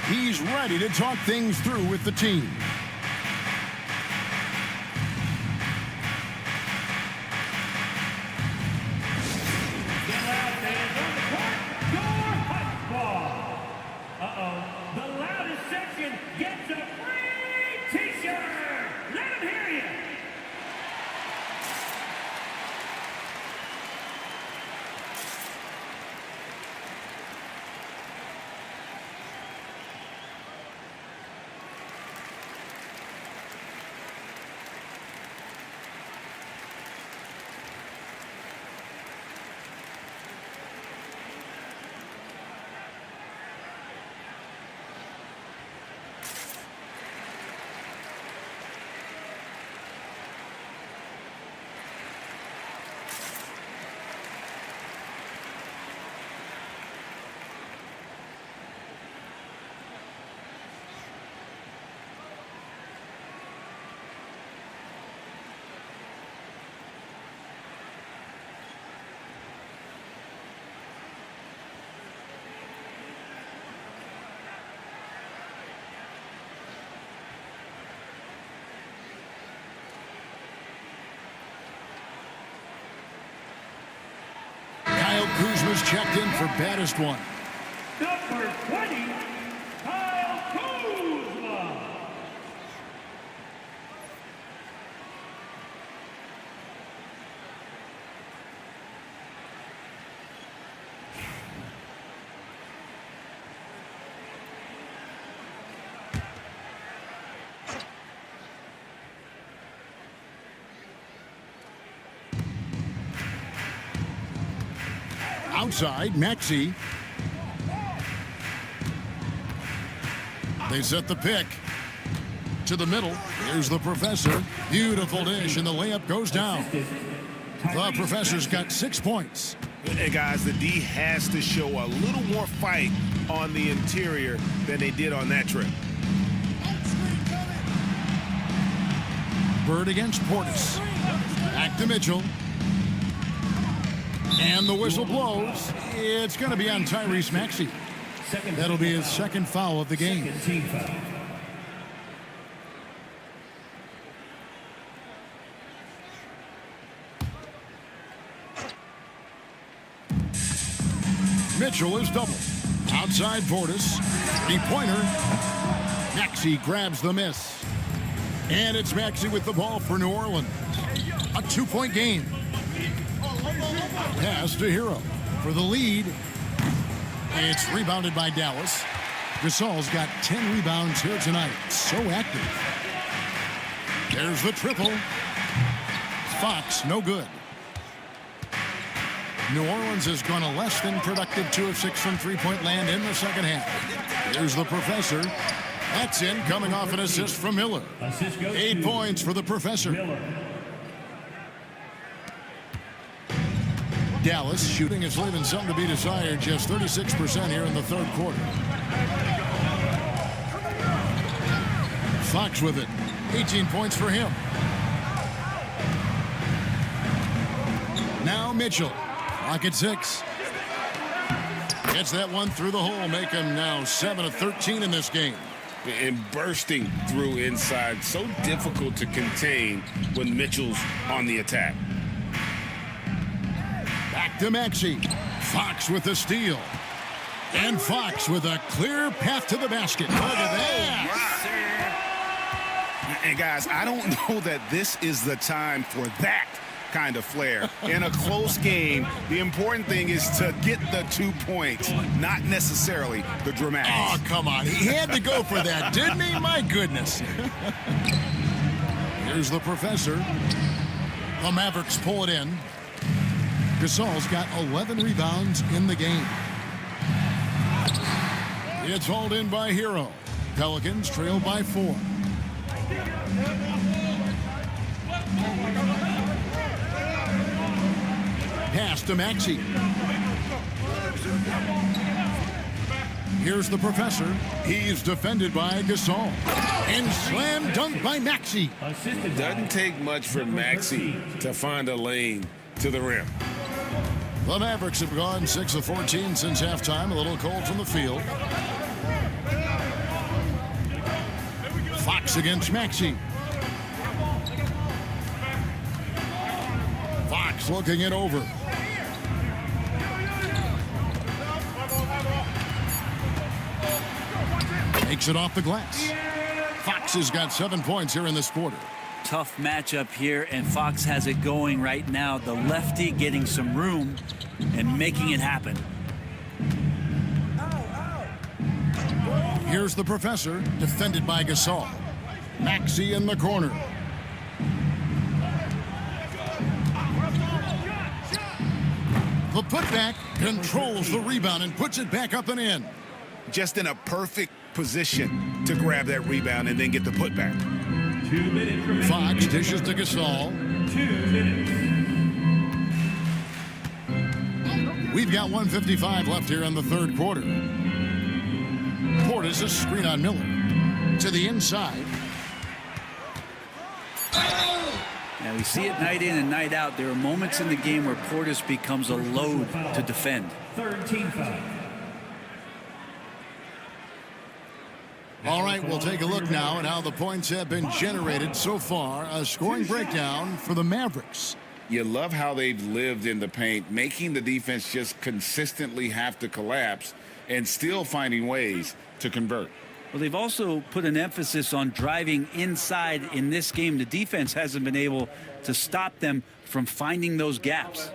He's ready to talk things through with the team. The loudest section gets a free T-shirt. Let them hear you. Kuzma's checked in for baddest one. Number 20, Kyle Kuzma. Outside, Maxey. They set the pick to the middle. Here's the professor. Beautiful dish, and the layup goes down. The professor's got 6 points. And guys, the D has to show a little more fight on the interior than they did on that trip. Bird against Portis. Back to Mitchell. And the whistle blows. It's going to be on Tyrese Maxey. That'll be his second foul of the game. Mitchell is double. Outside Portis. Three-pointer. Maxey grabs the miss. And it's Maxey with the ball for New Orleans. A 2-point game. Pass to Hero for the lead. It's rebounded by Dallas. Gasol's got 10 rebounds here tonight. So active. There's the triple. Fox, no good. New Orleans has gone a less than productive 2 of 6 from three-point land in the second half. Here's the professor. That's in, coming off an assist from Miller. 8 points for the professor. Dallas shooting is leaving some to be desired, just 36% here in the third quarter. Fox with it. 18 points for him. Now Mitchell. Clock at 6. Gets that one through the hole, make him now 7 of 13 in this game. and bursting through inside. So difficult to contain when Mitchell's on the attack. Back to Maxey. Fox with the steal. And Fox with a clear path to the basket. Look at that. And guys, I don't know that this is the time for that kind of flair. In a close game, the important thing is to get the 2 points, not necessarily the dramatics. Oh, come on. He had to go for that, didn't he? My goodness. Here's the professor. The Mavericks pull it in. Gasol's got 11 rebounds in the game. It's hauled in by Hero. Pelicans trail by 4. Pass to Maxey. Here's the professor. He's defended by Gasol. And slam dunk by Maxey. It doesn't take much for Maxey to find a lane to the rim. The Mavericks have gone 6 of 14 since halftime. A little cold from the field. Fox against Maxey. Fox looking it over. Takes it off the glass. Fox has got 7 points here in this quarter. Tough matchup here, and Fox has it going right now. The lefty getting some room and making it happen. Here's the professor, defended by Gasol. Maxey in the corner. The putback controls the rebound and puts it back up and in. Just in a perfect position to grab that rebound and then get the putback. 2 minutes remaining. Fox dishes to Gasol. 2 minutes. We've got 1:55 left here in the third quarter. Portis a screen on Miller. To the inside. Now we see it night in and night out. There are moments in the game where Portis becomes a load to defend. 13 foul. All right, we'll take a look now at how the points have been generated so far. A scoring breakdown for the Mavericks. You love how they've lived in the paint, making the defense just consistently have to collapse and still finding ways to convert. Well, they've also put an emphasis on driving inside in this game. The defense hasn't been able to stop them from finding those gaps.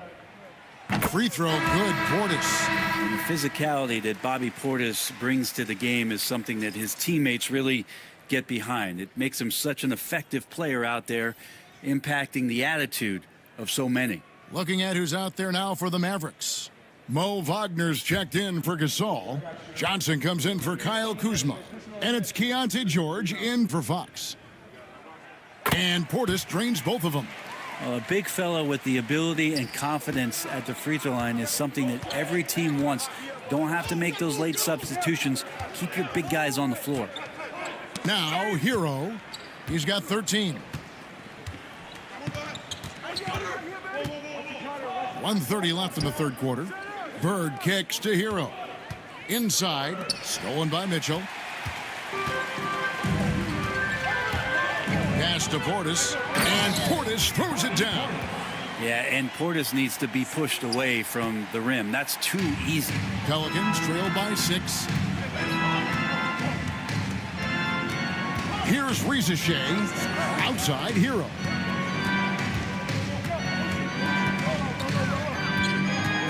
Free throw good, Portis. And the physicality that Bobby Portis brings to the game is something that his teammates really get behind. It makes him such an effective player out there, impacting the attitude of so many. Looking at who's out there now for the Mavericks. Mo Wagner's checked in for Gasol. Johnson comes in for Kyle Kuzma. And it's Keontae George in for Fox. And Portis drains both of them. Well, a big fella with the ability and confidence at the free throw line is something that every team wants. Don't have to make those late substitutions. Keep your big guys on the floor. Now, Hero. He's got 13. 1:30 left in the third quarter. Bird kicks to Hero. Inside, stolen by Mitchell. Pass to Portis, and Portis throws it down. Yeah, and Portis needs to be pushed away from the rim. That's too easy. Pelicans trail by 6. Here's Rizachet. Outside, Hero.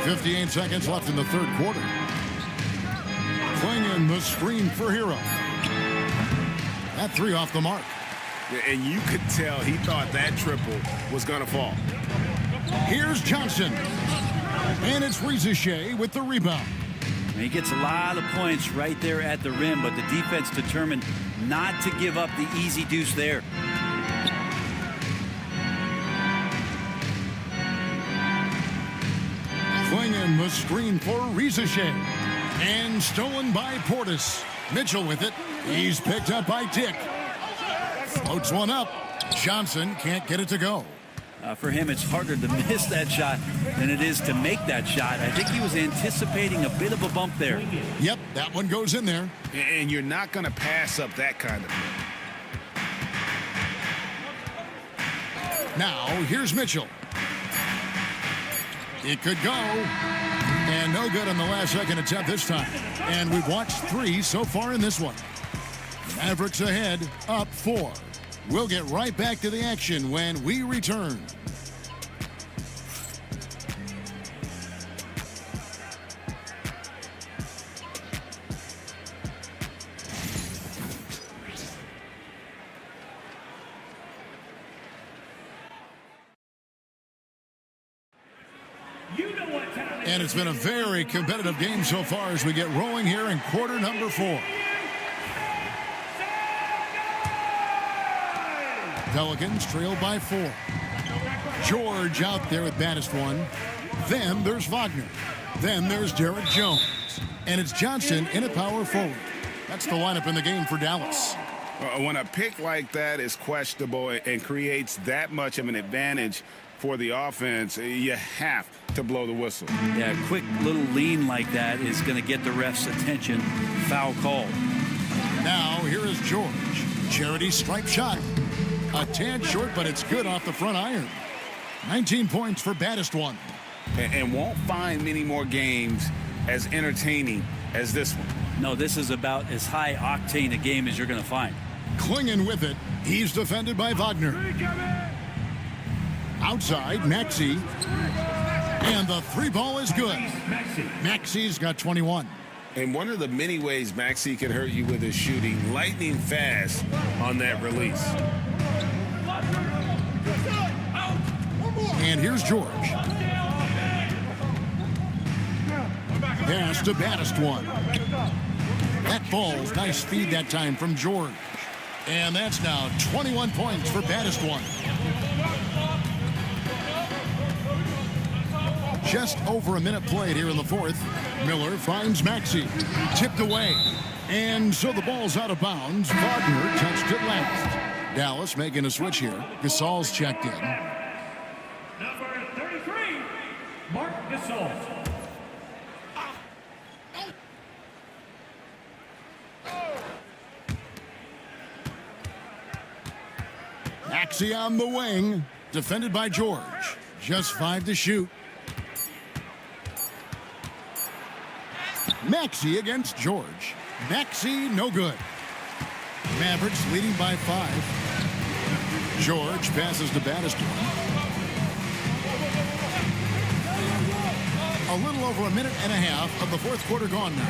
.58 seconds left in the third quarter. Playing in the screen for Hero. That 3 off the mark. And you could tell he thought that triple was going to fall. Here's Johnson. And it's Rizachet with the rebound. He gets a lot of points right there at the rim, but the defense determined not to give up the easy deuce there. Playing in the screen for Rizachet. And stolen by Portis. Mitchell with it. He's picked up by Dick. Floats one up. Johnson can't get it to go. For him, it's harder to miss that shot than it is to make that shot. I think he was anticipating a bit of a bump there. Yep, that one goes in there. And you're not going to pass up that kind of play. Now, here's Mitchell. It could go. And no good on the last second attempt this time. And we've watched 3 so far in this one. Mavericks ahead, up 4. We'll get right back to the action when we return. And it's been a very competitive game so far as we get rolling here in quarter number 4. Pelicans trail by 4. George out there with baddest one. Then there's Wagner. Then there's Derek Jones. And it's Johnson in a power forward. That's the lineup in the game for Dallas. When a pick like that is questionable and creates that much of an advantage for the offense, you have to blow the whistle. Yeah, a quick little lean like that is going to get the ref's attention. Foul call. Now here is George. Charity stripe shot. A tad short, but it's good off the front iron. 19 points for baddest one. And won't find many more games as entertaining as this one. No, this is about as high octane a game as you're going to find. Clinging with it. He's defended by Wagner. Outside, Maxey. And the 3 ball is good. Maxey's got 21. And one of the many ways Maxey can hurt you with his shooting, lightning fast on that release. And here's George. Pass to baddest one. That ball's nice speed that time from George. And that's now 21 points for baddest one. Just over a minute played here in the 4th. Miller finds Maxey. Tipped away. And so the ball's out of bounds. Wagner touched it last. Dallas making a switch here. Gasol's checked in. Number 33, Mark Gasol. Maxey on the wing. Defended by George. Just 5 to shoot. Maxey against George. Maxey, no good. Mavericks leading by 5. George passes to baddest one. A little over a minute and a half of the 4th quarter gone now.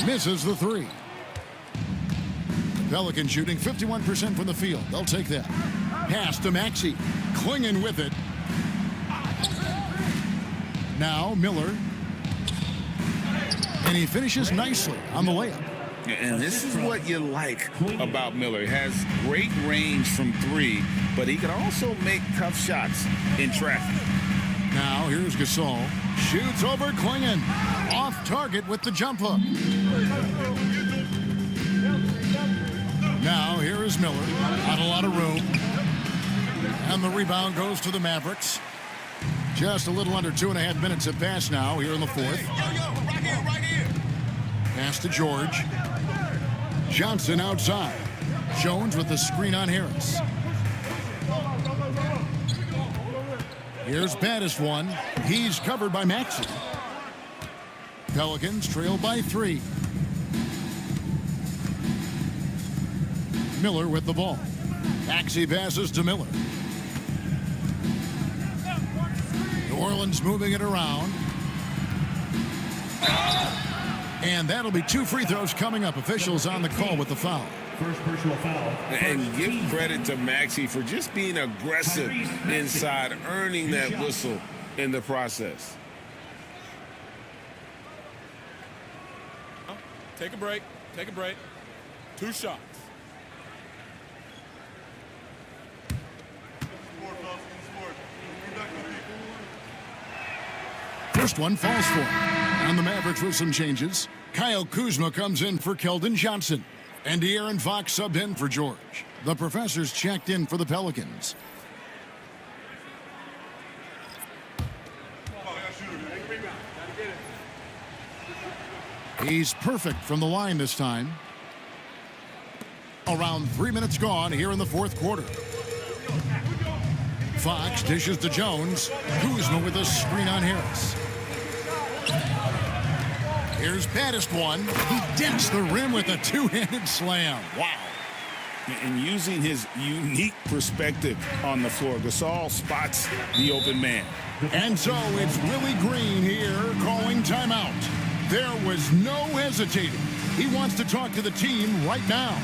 Misses the 3. Pelican shooting 51% from the field. They'll take that. Pass to Maxey. Clinging with it. Now Miller. And he finishes nicely on the layup. And this is what you like about Miller. He has great range from 3, but he can also make tough shots in traffic. Now here's Gasol. Shoots over Klingon. Off target with the jump hook. Now here is Miller. Not a lot of room. And the rebound goes to the Mavericks. Just a little under 2.5 minutes have passed now here in the 4th. Right here. Pass to George. Johnson outside. Jones with the screen on Harris. Here's baddest one. He's covered by Maxey. Pelicans trail by 3. Miller with the ball. Maxey passes to Miller. New Orleans moving it around. And that'll be 2 free throws coming up. Officials on the call with the foul. First personal foul. And give credit to Maxey for just being aggressive inside, earning that whistle in the process. Take a break. Take a break. 2 shots. First one falls for him. And the Mavericks with some changes. Kyle Kuzma comes in for Keldon Johnson. And De'Aaron Fox subbed in for George. The professor's checked in for the Pelicans. He's perfect from the line this time. Around 3 minutes gone here in the fourth quarter. Fox dishes to Jones. Kuzma with a screen on Harris. Here's baddest one. He dents the rim with a two-handed slam. Wow. And using his unique perspective on the floor, Gasol spots the open man. And so it's Willie Green here calling timeout. There was no hesitating. He wants to talk to the team right now.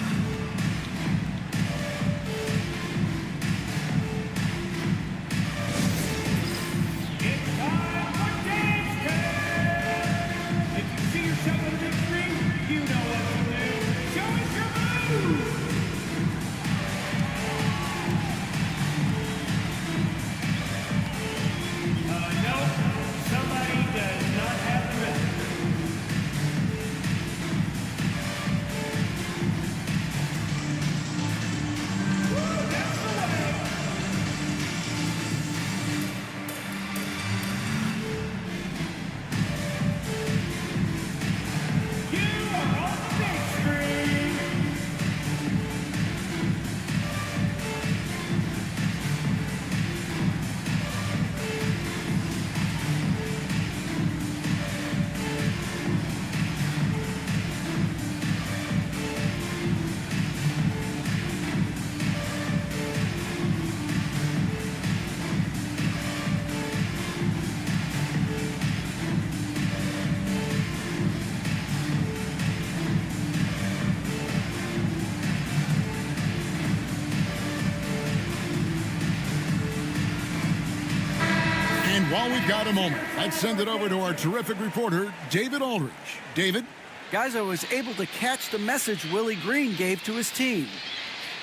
While we've got a moment, let's send it over to our terrific reporter, David Aldridge. David? Guys, I was able to catch the message Willie Green gave to his team.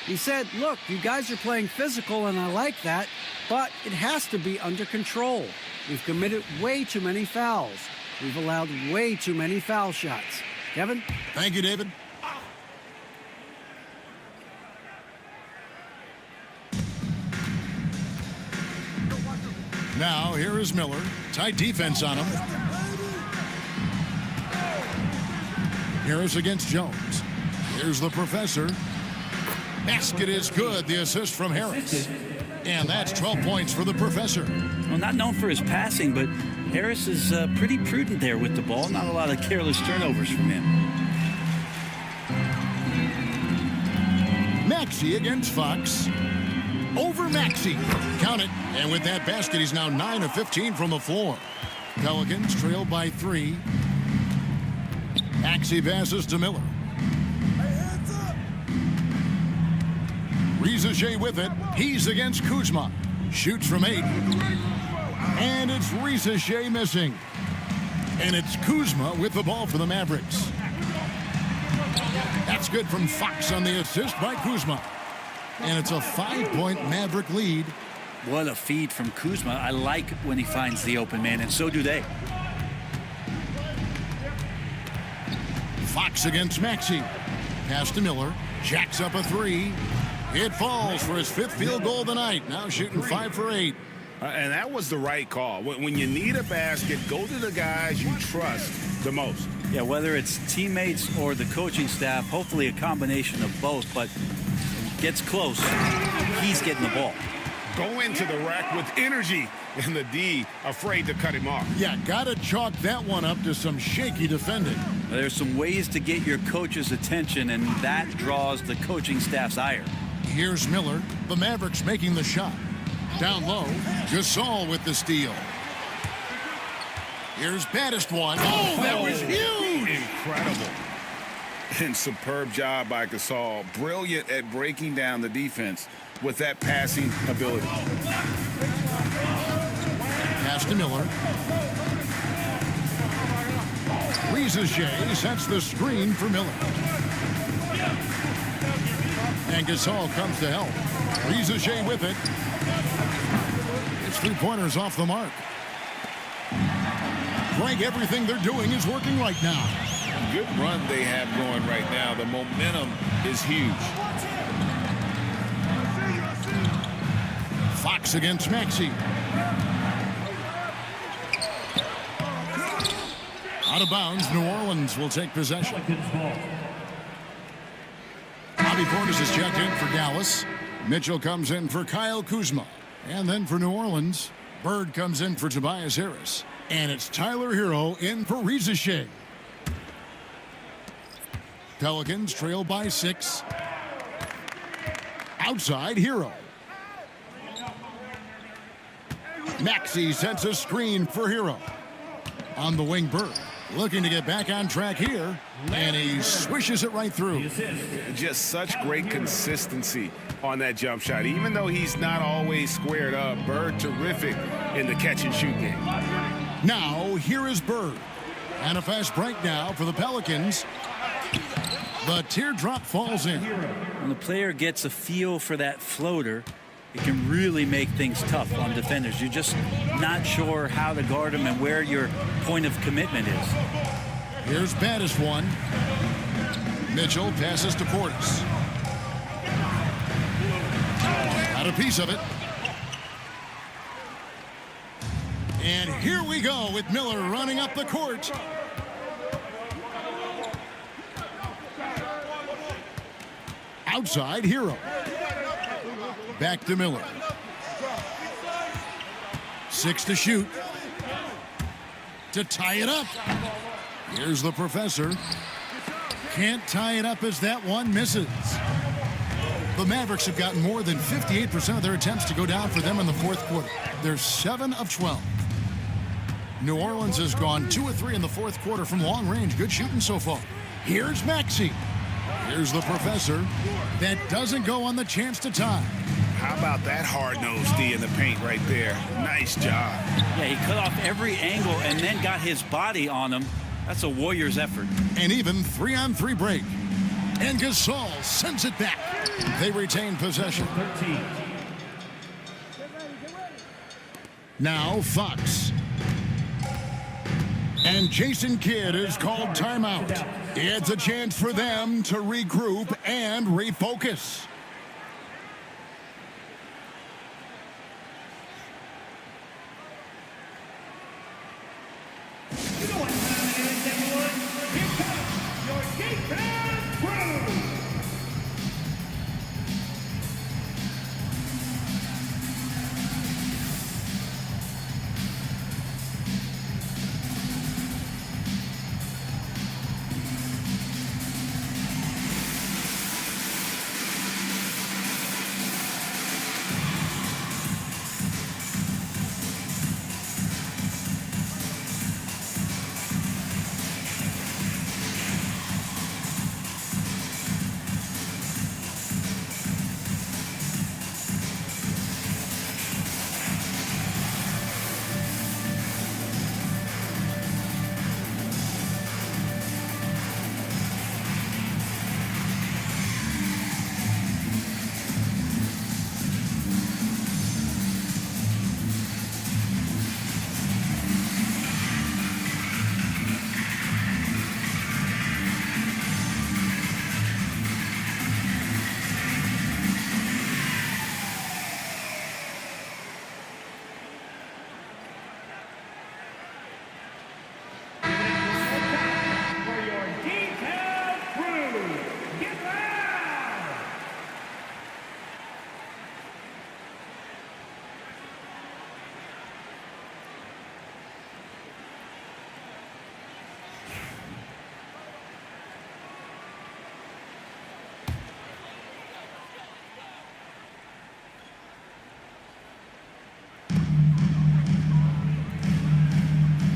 He said, look, you guys are playing physical, and I like that, but it has to be under control. We've committed way too many fouls. We've allowed way too many foul shots. Kevin? Thank you, David. Now, here is Miller. Tight defense on him. Harris against Jones. Here's the professor. Basket is good. The assist from Harris. And that's 12 points for the professor. Well, not known for his passing, but Harris is pretty prudent there with the ball. Not a lot of careless turnovers from him. Maxey against Fox. Over Maxey. Count it. And with that basket, he's now 9 of 15 from the floor. Pelicans trail by 3. Maxey passes to Miller. Riza with it. He's against Kuzma. Shoots from 8. And it's Riza missing. And it's Kuzma with the ball for the Mavericks. That's good from Fox on the assist by Kuzma. And it's a 5-point Maverick lead. What a feed from Kuzma. I like when he finds the open man, and so do they. Fox against Maxey. Pass to Miller. Jacks up a 3. It falls for his 5th field goal of the night. Now shooting 5 for 8. And that was the right call. When you need a basket, go to the guys you trust the most. Yeah, whether it's teammates or the coaching staff, hopefully a combination of both, but gets close, he's getting the ball. Go into the rack with energy, and the D afraid to cut him off. Yeah, gotta chalk that one up to some shaky defending. There's some ways to get your coach's attention, and that draws the coaching staff's ire. Here's Miller. The Mavericks making the shot. Down low, Gasol with the steal. Here's baddest one. Oh, that was huge! Incredible. And superb job by Gasol. Brilliant at breaking down the defense with that passing ability. Pass to Miller. Riza sets the screen for Miller. And Gasol comes to help. Riza with it. It's 3-pointers off the mark. Greg, everything they're doing is working right now. Good run they have going right now. The momentum is huge. Fox against Maxey. Out of bounds, New Orleans will take possession. Pelicans ball. Bobby Portis is checked in for Dallas. Mitchell comes in for Kyle Kuzma. And then for New Orleans, Bird comes in for Tobias Harris. And it's Tyler Hero in for Reza Shea. Pelicans trail by 6. Outside, Hero. Maxey sets a screen for Hero. On the wing, Bird. Looking to get back on track here. And he swishes it right through. Just such great consistency on that jump shot. Even though he's not always squared up, Bird terrific in the catch and shoot game. Now, here is Bird. And a fast break now for the Pelicans. The teardrop falls in. When the player gets a feel for that floater, it can really make things tough on defenders. You're just not sure how to guard them and where your point of commitment is. Here's baddest one. Mitchell passes to Portis. Got a piece of it. And here we go with Miller running up the court. Outside, Hero. Back to Miller. 6 to shoot. To tie it up. Here's the professor. Can't tie it up as that one misses. The Mavericks have gotten more than 58% of their attempts to go down for them in the fourth quarter. They're 7 of 12. New Orleans has gone 2 of 3 in the fourth quarter from long range. Good shooting so far. Here's Maxey. Here's the professor. That doesn't go on the chance to tie. How about that hard-nosed D in the paint right there? Nice job. Yeah, he cut off every angle and then got his body on him. That's a Warriors effort. An even 3-on-3 break. And Gasol sends it back. They retain possession. 13. Now Fox. And Jason Kidd is called timeout. It's a chance for them to regroup and refocus. You know what time it is, everyone? Here comes your defense crew.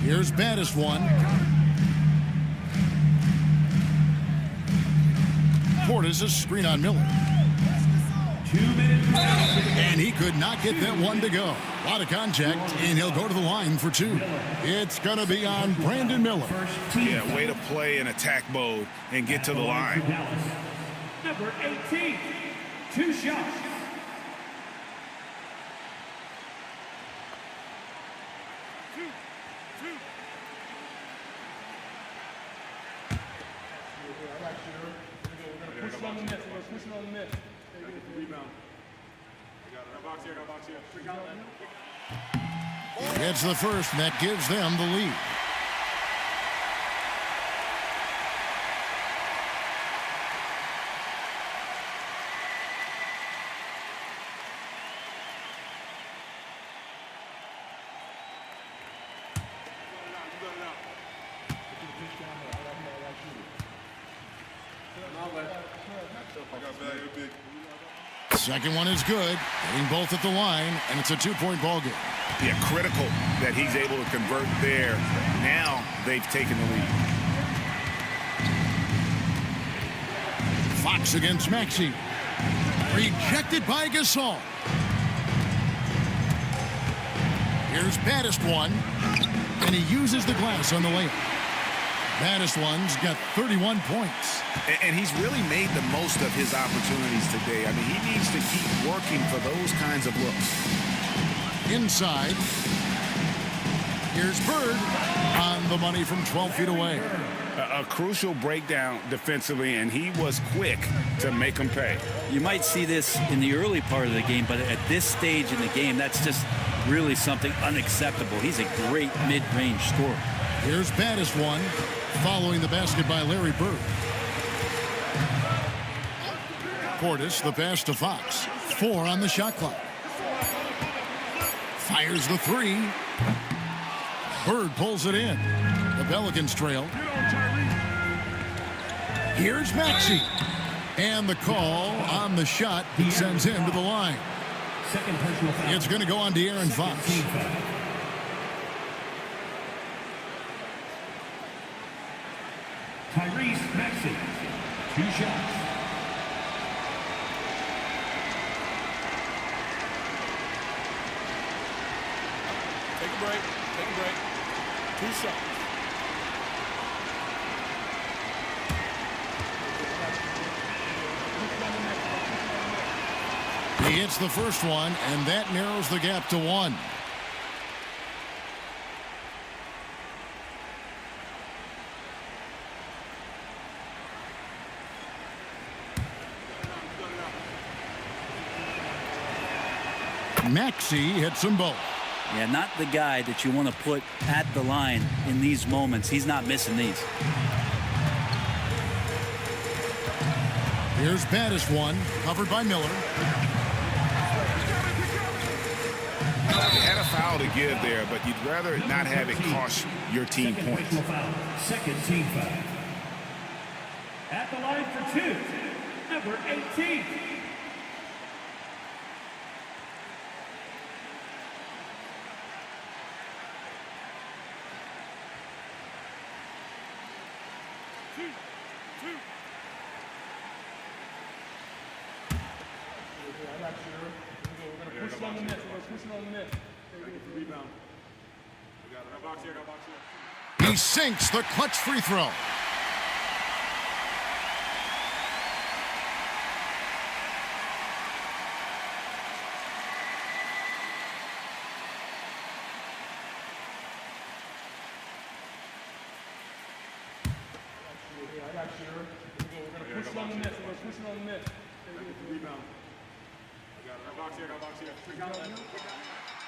Here's baddest one. Portis a screen on Miller. 2 minutes. And he could not get that one to go. A lot of contact, and he'll go to the line for 2. It's going to be on Brandon Miller. Yeah, way to play in attack mode and get to the line. Number 18, 2 shots. It's the first that gives them the lead. Second one is good. Hitting both at the line, and it's a 2-point ball game. Yeah, critical that he's able to convert there. Now they've taken the lead. Fox against Maxey. Rejected by Gasol. Here's baddest one, and he uses the glass on the layup. Baddest one's got 31 points. And he's really made the most of his opportunities today. I mean, he needs to keep working for those kinds of looks. Inside. Here's Bird on the money from 12 feet away. A crucial breakdown defensively, and he was quick to make him pay. You might see this in the early part of the game, but at this stage in the game, that's just really something unacceptable. He's a great mid-range scorer. Here's baddest one, following the basket by Larry Bird. Portis, the pass to Fox. 4 on the shot clock. Fires the 3. Bird pulls it in. The Pelicans trail. Here's Maxey. And the call on the shot he sends him to the line. Second personal foul. It's going to go on De'Aaron Fox. Tyrese Maxey, 2 shots. Take a break. Take a break. 2 shots. He hits the first one, and that narrows the gap to 1. Maxey hits them both. Yeah, not the guy that you want to put at the line in these moments. He's not missing these. Here's baddest one, covered by Miller. You had a foul to give there, but you'd rather not have it cost your team points. Second team foul. At the line for 2, number 18. He sinks the clutch free throw.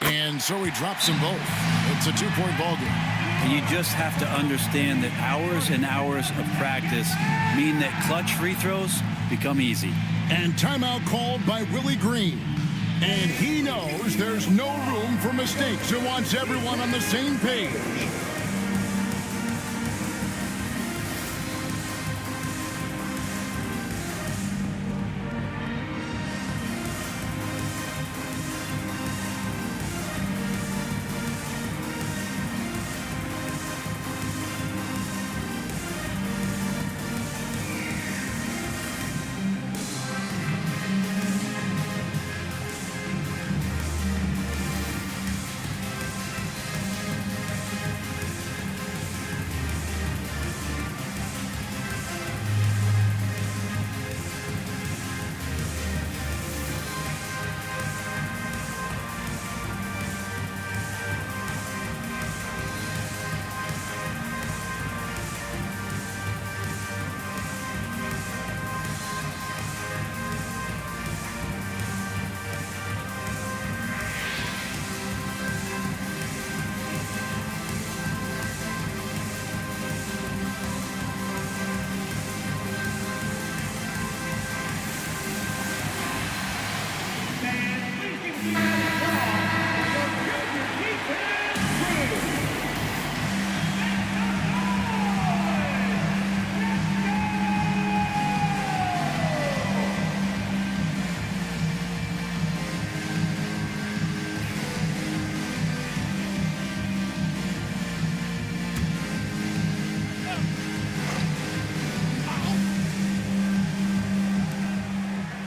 And so he drops them both. It's a 2-point ball game. And you just have to understand that hours and hours of practice mean that clutch free throws become easy. And timeout called by Willie Green. And he knows there's no room for mistakes and wants everyone on the same page.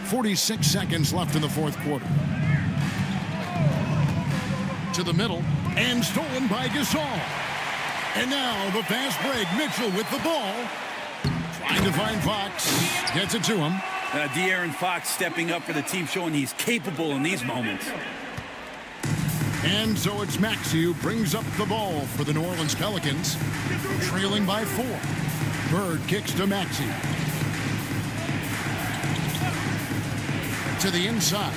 46 seconds left in the fourth quarter. To the middle, and stolen by Gasol. And now the fast break. Mitchell with the ball. Trying to find Fox. Gets it to him. De'Aaron Fox stepping up for the team, showing he's capable in these moments. And so it's Maxey who brings up the ball for the New Orleans Pelicans. Trailing by 4. Bird kicks to Maxey. To the inside.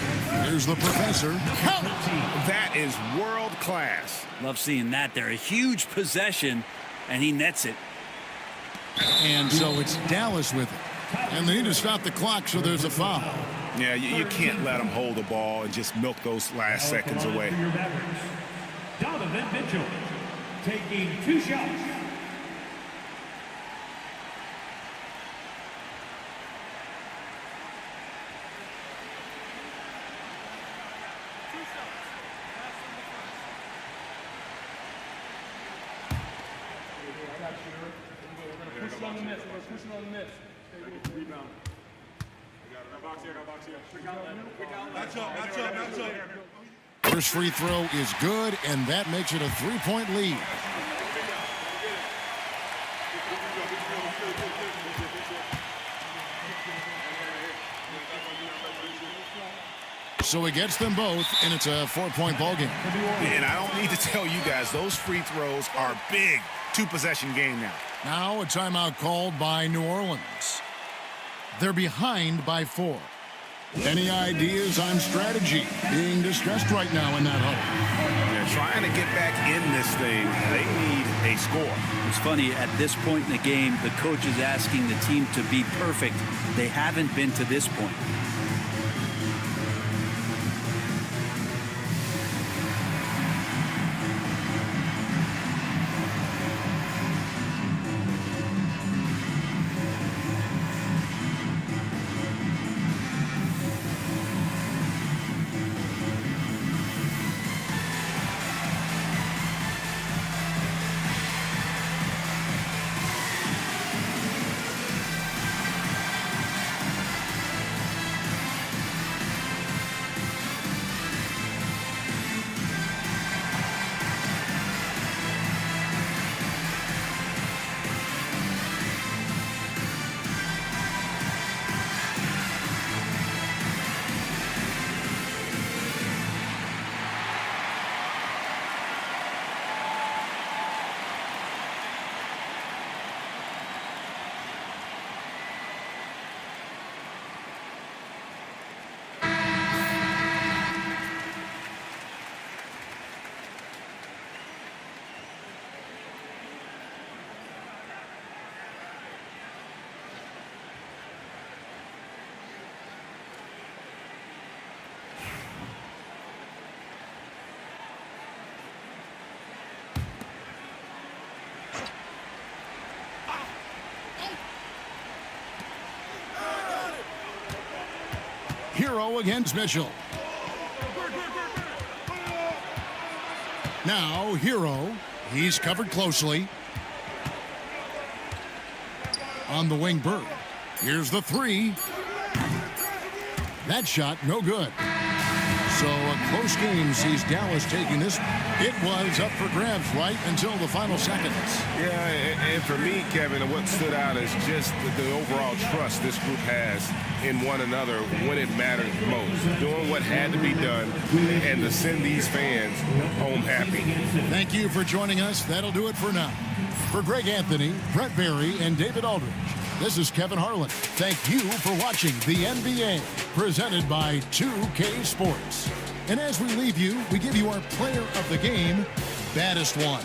Here's the professor. Count! That is world class. Love seeing that there. A huge possession, and he nets it. And so it's Dallas with it. And they need to stop the clock, so there's a foul. Yeah, you can't let them hold the ball and just milk those last seconds away. Donovan Mitchell taking 2 shots. First free throw is good, and that makes it a 3-point lead. So he gets them both, and it's a 4-point ball game. And I don't need to tell you guys, those free throws are big. 2-possession game now. Now a timeout called by New Orleans. They're behind by 4. Any ideas on strategy? Being discussed right now in that huddle. They're trying to get back in this thing. They need a score. It's funny, at this point in the game, the coach is asking the team to be perfect. They haven't been to this point. Hero against Mitchell. Now Hero. He's covered closely. On the wing, Bird. Here's the 3. That shot no good. So a close game sees Dallas taking this. It was up for grabs right until the final seconds. Yeah, and for me, Kevin, what stood out is just the overall trust this group has in one another when it mattered most. Doing what had to be done and to send these fans home happy. Thank you for joining us. That'll do it for now. For Greg Anthony, Brett Barry, and David Aldridge, this is Kevin Harlan. Thank you for watching the NBA, presented by 2K Sports. And as we leave you, we give you our player of the game, baddest one.